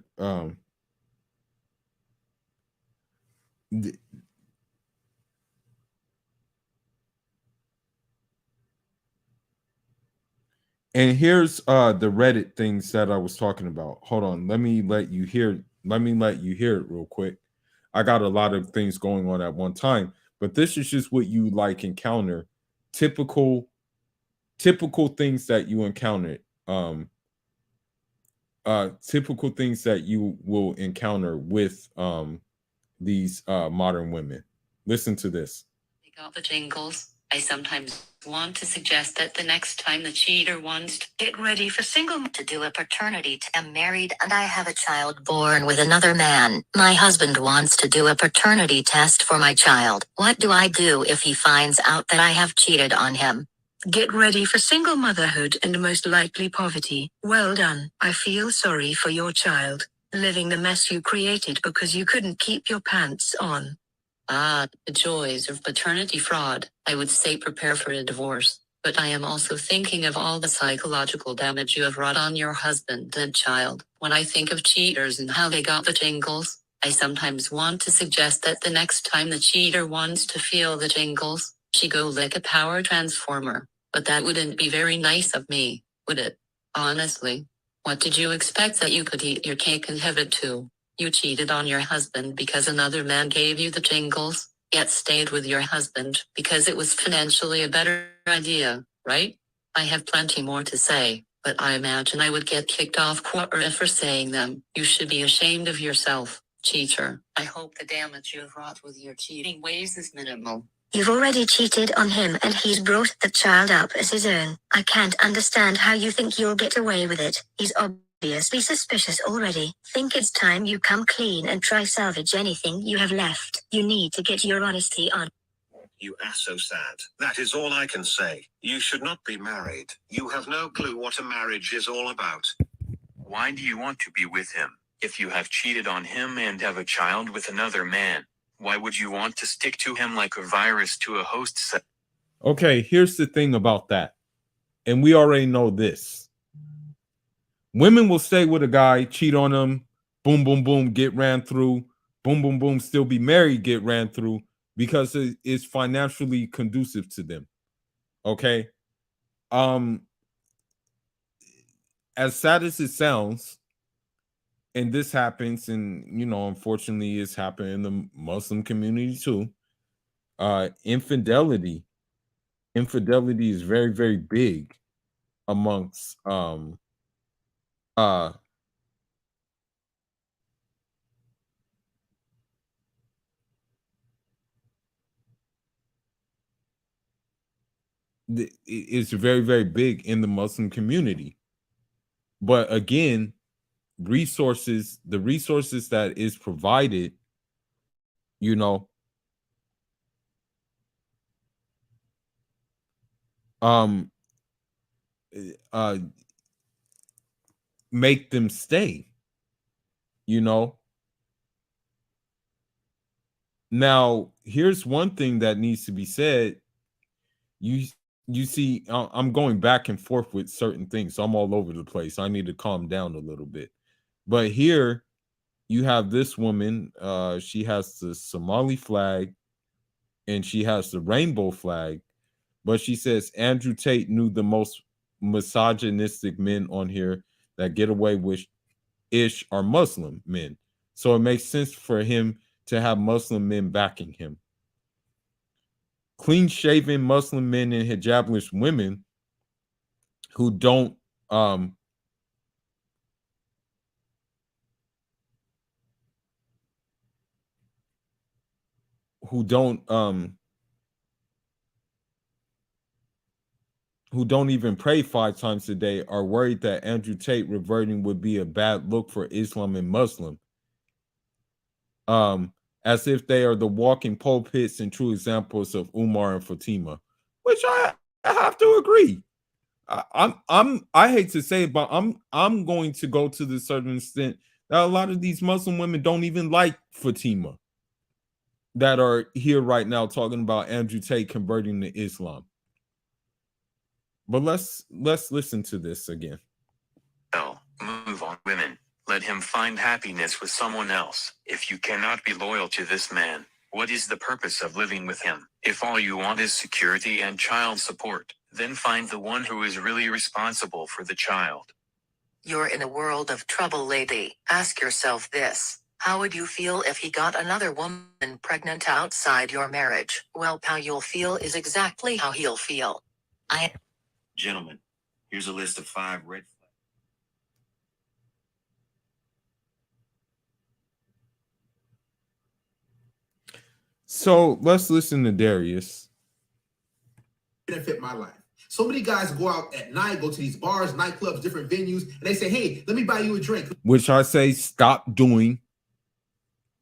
S1: and here's the Reddit things that I was talking about. Hold on, let me let you hear it real quick. I got a lot of things going on at one time, but this is just what you like encounter, typical things that you encounter, typical things that you will encounter with these modern women. Listen to this.
S22: They got the tingles. I sometimes want to suggest that the next time the cheater wants to get ready for single to do a paternity test. I'm married and I have a child born with another man. My husband wants to do a paternity test for my child. What do I do if he finds out that I have cheated on him? Get ready for single motherhood and most likely poverty. Well done. I feel sorry for your child, living the mess you created because you couldn't keep your pants on. Ah, the joys of paternity fraud. I would say prepare for a divorce, but I am also thinking of all the psychological damage you have wrought on your husband and child. When I think of cheaters and how they got the tingles, I sometimes want to suggest that the next time the cheater wants to feel the tingles, she go lick a power transformer. But that wouldn't be very nice of me, would it? Honestly. What did you expect, that you could eat your cake and have it too? You cheated on your husband because another man gave you the jingles, yet stayed with your husband because it was financially a better idea, right? I have plenty more to say, but I imagine I would get kicked off Quora for saying them. You should be ashamed of yourself, cheater. I hope the damage you've wrought with your cheating ways is minimal. You've already cheated on him and he's brought the child up as his own. I can't understand how you think you'll get away with it. He's obviously suspicious already. Think it's time you come clean and try salvage anything you have left. You need to get your honesty on.
S2: You are so sad. That is all I can say. You should not be married. You have no clue what a marriage is all about.
S20: Why do you want to be with him? If you have cheated on him and have a child with another man, why would you want to stick to him like a virus to a host cell?
S1: Okay, here's the thing about that. And we already know this. Women will stay with a guy, cheat on him, boom, boom, boom, get ran through, boom, boom, boom, still be married, get ran through, because it's financially conducive to them. Okay? As sad as it sounds, and this happens, and unfortunately it's happened in the Muslim community too. Infidelity is very, very big amongst it's very, very big in the Muslim community. But again, the resources that is provided, make them stay. Now, here's one thing that needs to be said. You see, I'm going back and forth with certain things, so I'm all over the place. I need to calm down a little bit. But here you have this woman, she has the Somali flag and she has the rainbow flag, but she says Andrew Tate knew the most misogynistic men on here that get away with ish are Muslim men. So it makes sense for him to have Muslim men backing him. Clean-shaven Muslim men and hijabless women who don't who don't even pray 5 times a day are worried that Andrew Tate reverting would be a bad look for Islam and Muslim. As if they are the walking pulpits and true examples of Umar and Fatima, which I have to agree. I hate to say it, but I'm going to go to the certain extent that a lot of these Muslim women don't even like Fatima that are here right now talking about Andrew Tate converting to Islam. But let's listen to this again.
S20: Move on, women. Let him find happiness with someone else. If you cannot be loyal to this man, what is the purpose of living with him? If all you want is security and child support, then find the one who is really responsible for the child.
S22: You're in a world of trouble, lady. Ask yourself this. How would you feel if he got another woman pregnant outside your marriage? Well, how you'll feel is exactly how he'll feel.
S2: Gentlemen, here's a list of 5 red flags.
S1: So let's listen to Darius.
S21: Benefit my life. So many guys go out at night, go to these bars, nightclubs, different venues, and they say, hey, let me buy you a drink.
S1: Which I say stop doing,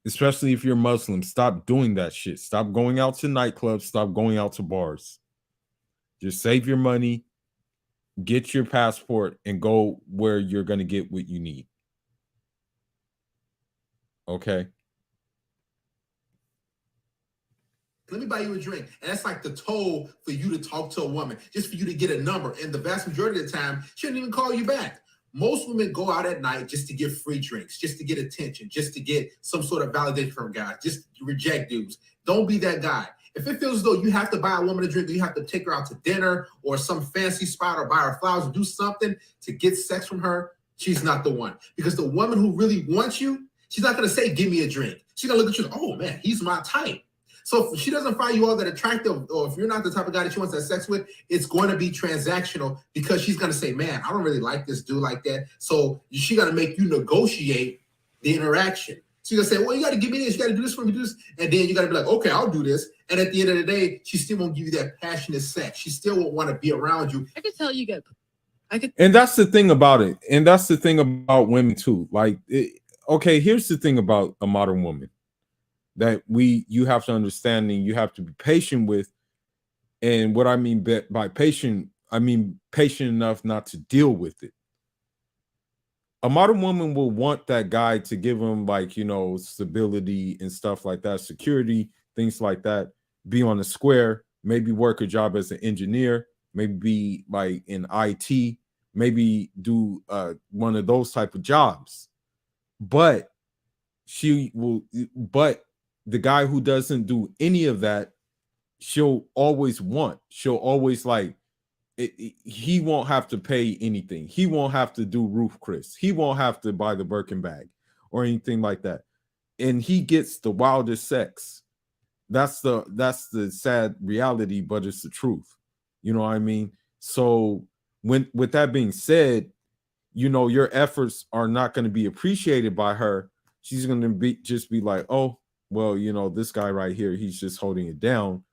S1: especially if you're Muslim. Stop doing that shit. Stop going out to nightclubs. Stop going out to bars. Just save your money, get your passport, and go where you're going to get what you need. Okay?
S21: Let me buy you a drink. And that's like the toll for you to talk to a woman, just for you to get a number. And the vast majority of the time, she shouldn't even call you back. Most women go out at night just to get free drinks, just to get attention, just to get some sort of validation from guys, just reject dudes. Don't be that guy. If it feels as though you have to buy a woman a drink, or you have to take her out to dinner or some fancy spot or buy her flowers or do something to get sex from her, she's not the one. Because the woman who really wants you, she's not going to say, give me a drink. She's going to look at you and, oh man, he's my type. So if she doesn't find you all that attractive, or if you're not the type of guy that she wants to have sex with, it's going to be transactional, because she's going to say, man, I don't really like this dude like that. So she got to make you negotiate the interaction. So you're going to say, well, you got to give me this, you got to do this for me, do this. And then you got to be like, okay, I'll do this. And at the end of the day, she still won't give you that passionate sex. She still won't want to be around you.
S7: I could tell you get.
S1: And that's the thing about it. And that's the thing about women too. Like, okay, here's the thing about a modern woman that you have to understand and you have to be patient with. And what I mean by patient, I mean patient enough not to deal with it. A modern woman will want that guy to give him, like, you know, stability and stuff like that, security, things like that, be on the square, maybe work a job as an engineer, maybe be like in IT, maybe do one of those type of jobs. But but the guy who doesn't do any of that, she'll always like, he won't have to pay anything. He won't have to do Roof Chris. He won't have to buy the Birkin bag or anything like that. And he gets the wildest sex. That's the sad reality, but it's the truth. You know what I mean? So with that being said, you know, your efforts are not going to be appreciated by her. She's going to just be like, oh, well, you know, this guy right here, he's just holding it down.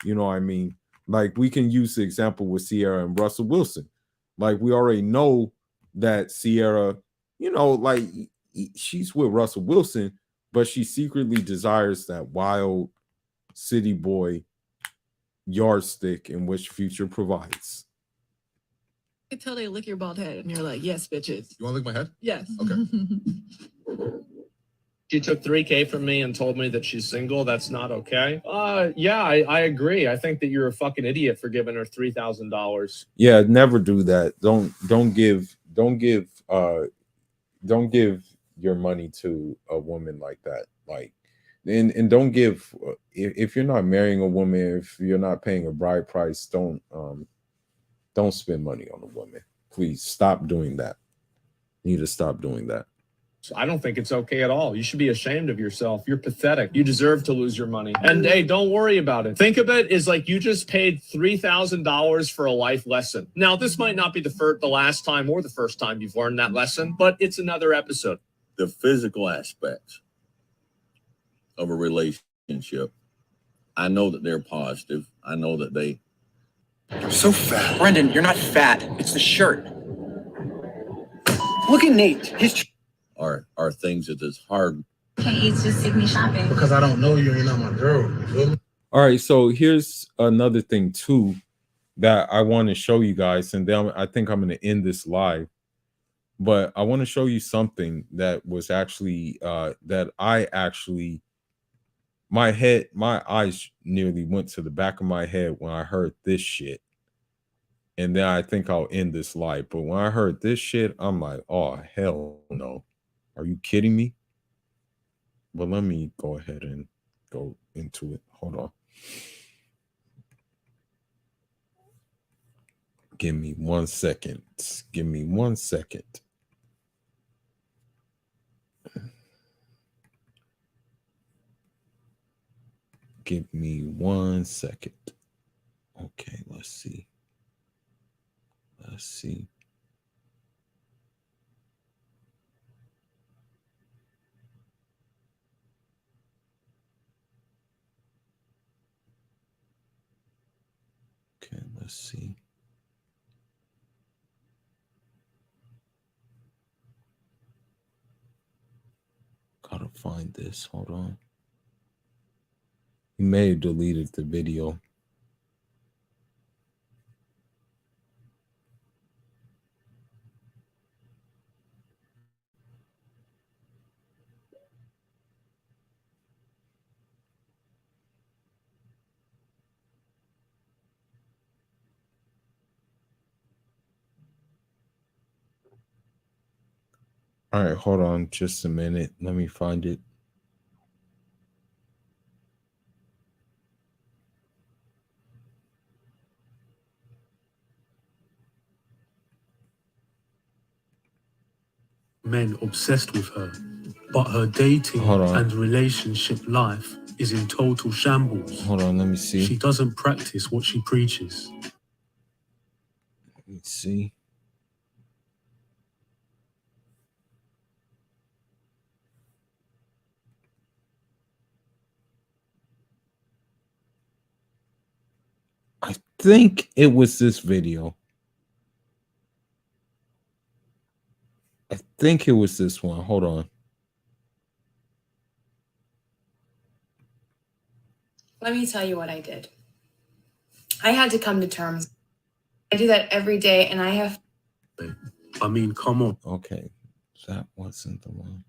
S1: You know what I mean? Like, we can use the example with Sierra and Russell Wilson. Like, we already know that Sierra, you know, like, she's with Russell Wilson, but she secretly desires that wild city boy yardstick in which Future provides.
S7: I could tell they lick your bald head and you're like, yes, bitches.
S5: You want to lick my head?
S7: Yes.
S5: Okay.
S6: She took $3,000 from me and told me that she's single. That's not okay. Yeah, I agree. I think that you're a fucking idiot for giving her $3,000.
S1: Yeah, never do that. Don't give your money to a woman like that. Like, and don't give, if you're not marrying a woman, if you're not paying a bride price, don't spend money on a woman. Please stop doing that. You need to stop doing that.
S6: I don't think it's okay at all. You should be ashamed of yourself. You're pathetic. You deserve to lose your money. And hey, don't worry about it. Think of it as like you just paid $3,000 for a life lesson. Now, this might not be the last time or the first time you've learned that lesson, but it's another episode.
S23: The physical aspects of a relationship, I know that they're positive. I know that they...
S10: You're so fat. Brendan, you're not fat. It's the shirt. Look at Nate. His...
S23: are things that is hard.
S12: Hey, just take me shopping.
S5: Because I don't know you and you're not my girl. You feel me?
S1: All right, so here's another thing too that I want to show you guys, and then I think I'm going to end this live. But I want to show you something that was actually my eyes nearly went to the back of my head when I heard this shit. And then I think I'll end this live. But when I heard this shit, I'm like, oh, hell no. Are you kidding me? But let me go ahead and go into it. Hold on. Give me 1 second. Give me 1 second. Give me 1 second. Okay, let's see. Let's see. Okay, let's see. Gotta find this. Hold on. He may have deleted the video. All right, hold on just a minute. Let me find it.
S16: men obsessed with her, but her dating and relationship life is in total shambles.
S1: Hold on, let me see.
S16: She doesn't practice what she preaches.
S1: Let me see. I think it was this video. I think it was this one. Hold on.
S4: Let me tell you what I did. I had to come to terms. I do that every day, and I have.
S16: I mean, come on.
S1: Okay, that wasn't the one.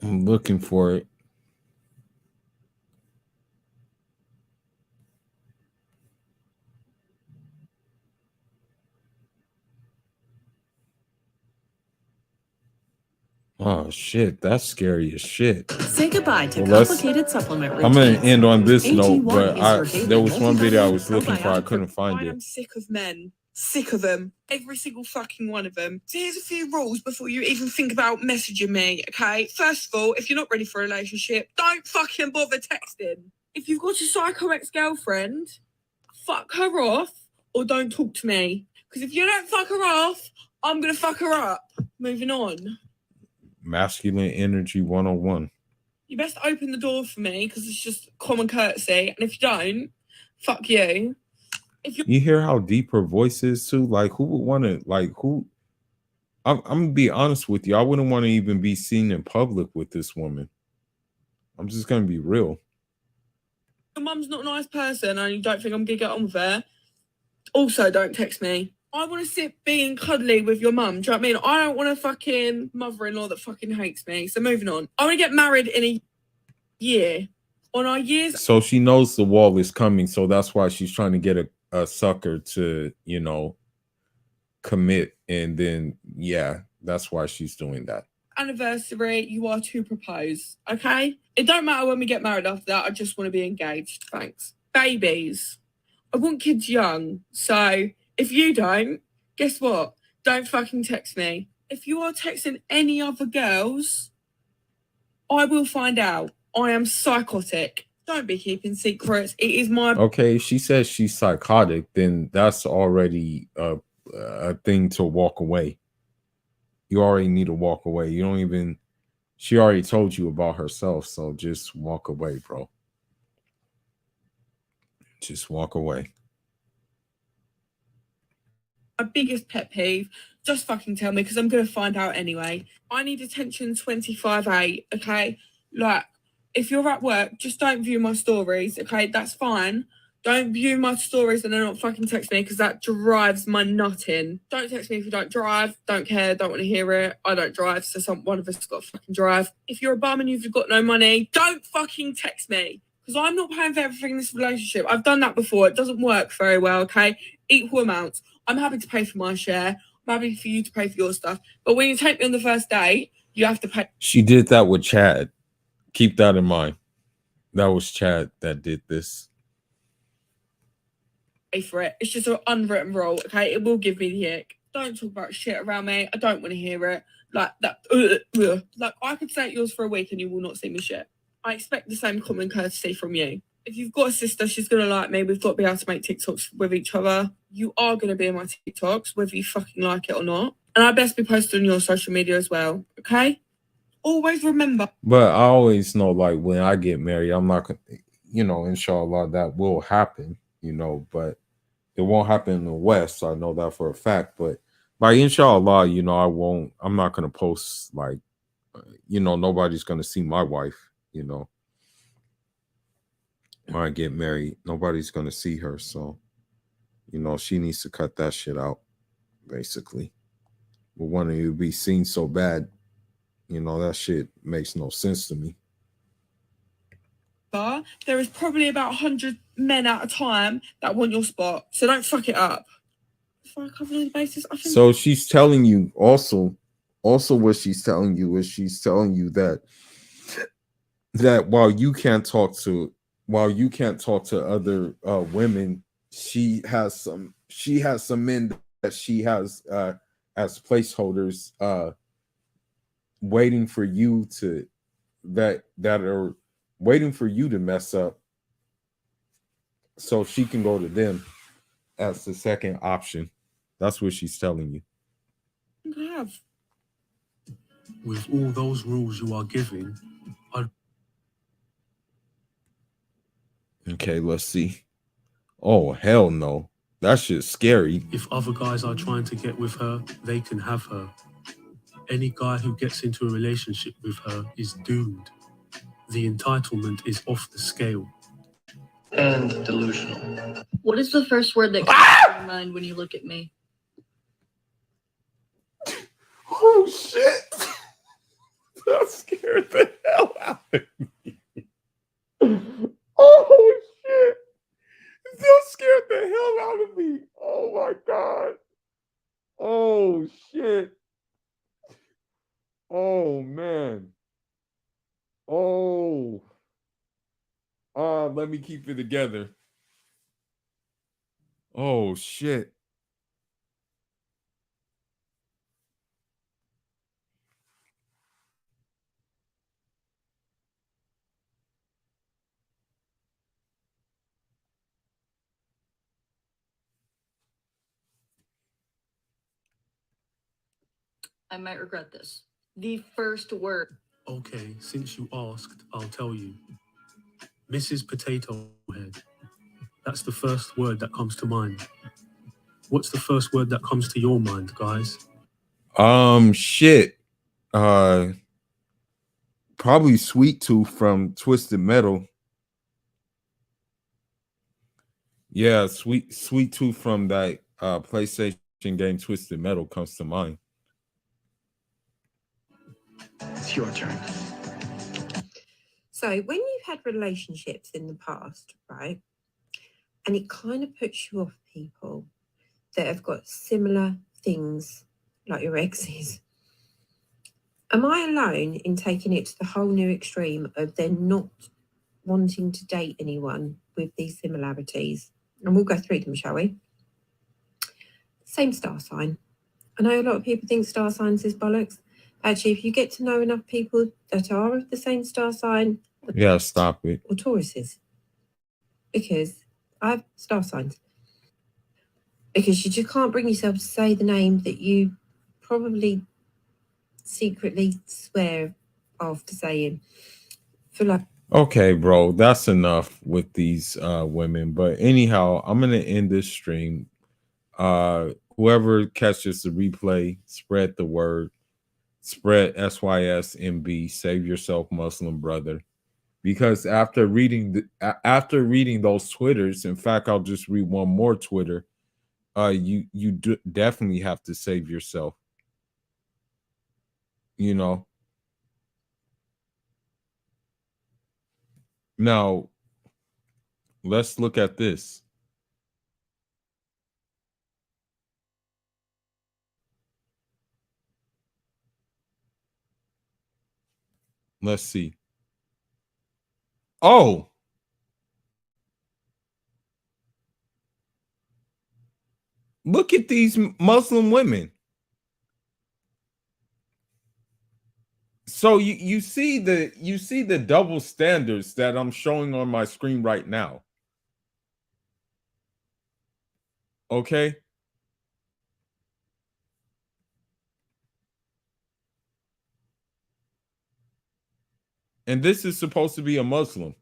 S1: I'm looking for it. Oh shit, that's scary as shit.
S9: Say goodbye to complicated supplement routines.
S1: I'm gonna end on this note,
S9: AG1
S1: but
S9: is your daily
S1: there was one video I
S9: multivitamin
S1: was looking for, I couldn't find
S13: I
S1: it.
S13: am sick of men. Sick of them. Every single fucking one of them. So here's a few rules before you even think about messaging me, okay? First of all, if you're not ready for a relationship, don't fucking bother texting. If you've got a psycho ex-girlfriend, fuck her off or don't talk to me. Because if you don't fuck her off, I'm gonna fuck her up. Moving on.
S1: Masculine Energy 101.
S13: You best open the door for me because it's just common courtesy. And if you don't, fuck you.
S1: You hear how deep her voice is too? Like, who would want to, like, who? I'm gonna be honest with you. I wouldn't want to even be seen in public with this woman. I'm just gonna be real.
S13: Your mum's not a nice person and you don't think I'm gonna get on with her. Also, don't text me. I want to sit being cuddly with your mum. Do you know what I mean? I don't want a fucking mother-in-law that fucking hates me. So moving on. I want to get married in a year. On our years.
S1: So she knows the wall is coming, so that's why she's trying to get a sucker to, you know, commit, and then yeah, that's why she's doing that.
S13: Anniversary, you are to propose, okay? It don't matter when we get married after that. I just want to be engaged. Thanks. Babies. I want kids young. So if you don't, guess what? Don't fucking text me. If you are texting any other girls, I will find out. I am psychotic. Don't be keeping secrets. It is my...
S1: Okay, she says she's psychotic, then that's already a thing to walk away. You already need to walk away. You don't even... She already told you about herself, so just walk away, bro. Just walk away.
S13: My biggest pet peeve, just fucking tell me because I'm going to find out anyway. I need attention 25/8, okay? Like, if you're at work, just don't view my stories, okay? That's fine. Don't view my stories and then not fucking text me because that drives my nut in. Don't text me if you don't drive. Don't care. Don't want to hear it. I don't drive, so one of us has got to fucking drive. If you're a bum and you've got no money, don't fucking text me because I'm not paying for everything in this relationship. I've done that before. It doesn't work very well, okay? Equal amounts. I'm happy to pay for my share. I'm happy for you to pay for your stuff. But when you take me on the first date, you have to pay.
S1: She did that with Chad. Keep that in mind. That was Chad that did this.
S13: Pay for it. It's just an unwritten rule, okay? It will give me the ick. Don't talk about shit around me. I don't want to hear it. Like that. Like I could say it yours for a week and you will not see me shit. I expect the same common courtesy from you. If you've got a sister, she's going to like me. We've got to be able to make TikToks with each other. You are going to be in my TikToks, whether you fucking like it or not. And I best be posted on your social media as well, okay? Always remember.
S1: But I always know, like, when I get married, I'm not going to, you know, inshallah, that will happen, you know, but it won't happen in the West. So I know that for a fact. But by inshallah, you know, I'm not going to post, like, you know, nobody's going to see my wife, you know. When I get married, nobody's going to see her. So You know, she needs to cut that shit out, basically. But wanting you to be seen so bad, you know, that shit makes no sense to me.
S13: There is probably about 100 men at a time that want your spot. So don't fuck it up. For a couple of the basis, I think.
S1: So she's telling you also what she's telling you is she's telling you that while you can't talk to other women, she has some men that she has as placeholders waiting for you to that are waiting for you to mess up so she can go to them as the second option. That's what she's telling you.
S16: With all those rules you are giving,
S1: Okay, let's see. Oh, hell no. That shit's scary.
S16: If other guys are trying to get with her, they can have her. Any guy who gets into a relationship with her is doomed. The entitlement is off the scale.
S18: And delusional.
S14: What is the first word that comes to your mind when you look at me?
S1: Oh, shit. That scared the hell out of me. Oh, shit. That scared the hell out of me. Oh, my God. Oh, shit. Oh, man. Oh. Let me keep it together. Oh, shit.
S14: I might regret this. The first word.
S16: Okay, since you asked, I'll tell you. Mrs. Potato Head. That's the first word that comes to mind. What's the first word that comes to your mind, guys?
S1: Shit. Probably Sweet Tooth from Twisted Metal. Yeah, Sweet Tooth from that PlayStation game Twisted Metal comes to mind.
S18: It's your turn.
S15: So when you've had relationships in the past, right, and it kind of puts you off people that have got similar things like your exes, am I alone in taking it to the whole new extreme of then not wanting to date anyone with these similarities? And we'll go through them, shall we? Same star sign. I know a lot of people think star signs is bollocks. Actually, if you get to know enough people that are of the same star sign,
S1: Yeah, stop it.
S15: or Tauruses, because I have star signs. Because you just can't bring yourself to say the name that you probably secretly swear after saying. For like,
S1: Okay, bro, that's enough with these women. But anyhow, I'm gonna end this stream. Whoever catches the replay, spread the word. Spread SYSMB. Save yourself, Muslim brother. Because after reading those Twitters, in fact, I'll just read one more Twitter. You definitely have to save yourself. You know. Now, let's look at this. Let's see. Oh. Look at these Muslim women. So you see the double standards that I'm showing on my screen right now. Okay? And this is supposed to be a Muslim.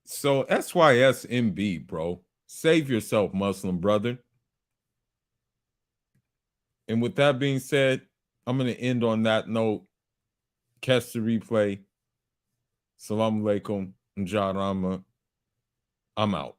S1: So SYSMB, bro. Save yourself, Muslim brother. And with that being said, I'm going to end on that note. Catch the replay. Salam alaikum. Jarama. I'm out.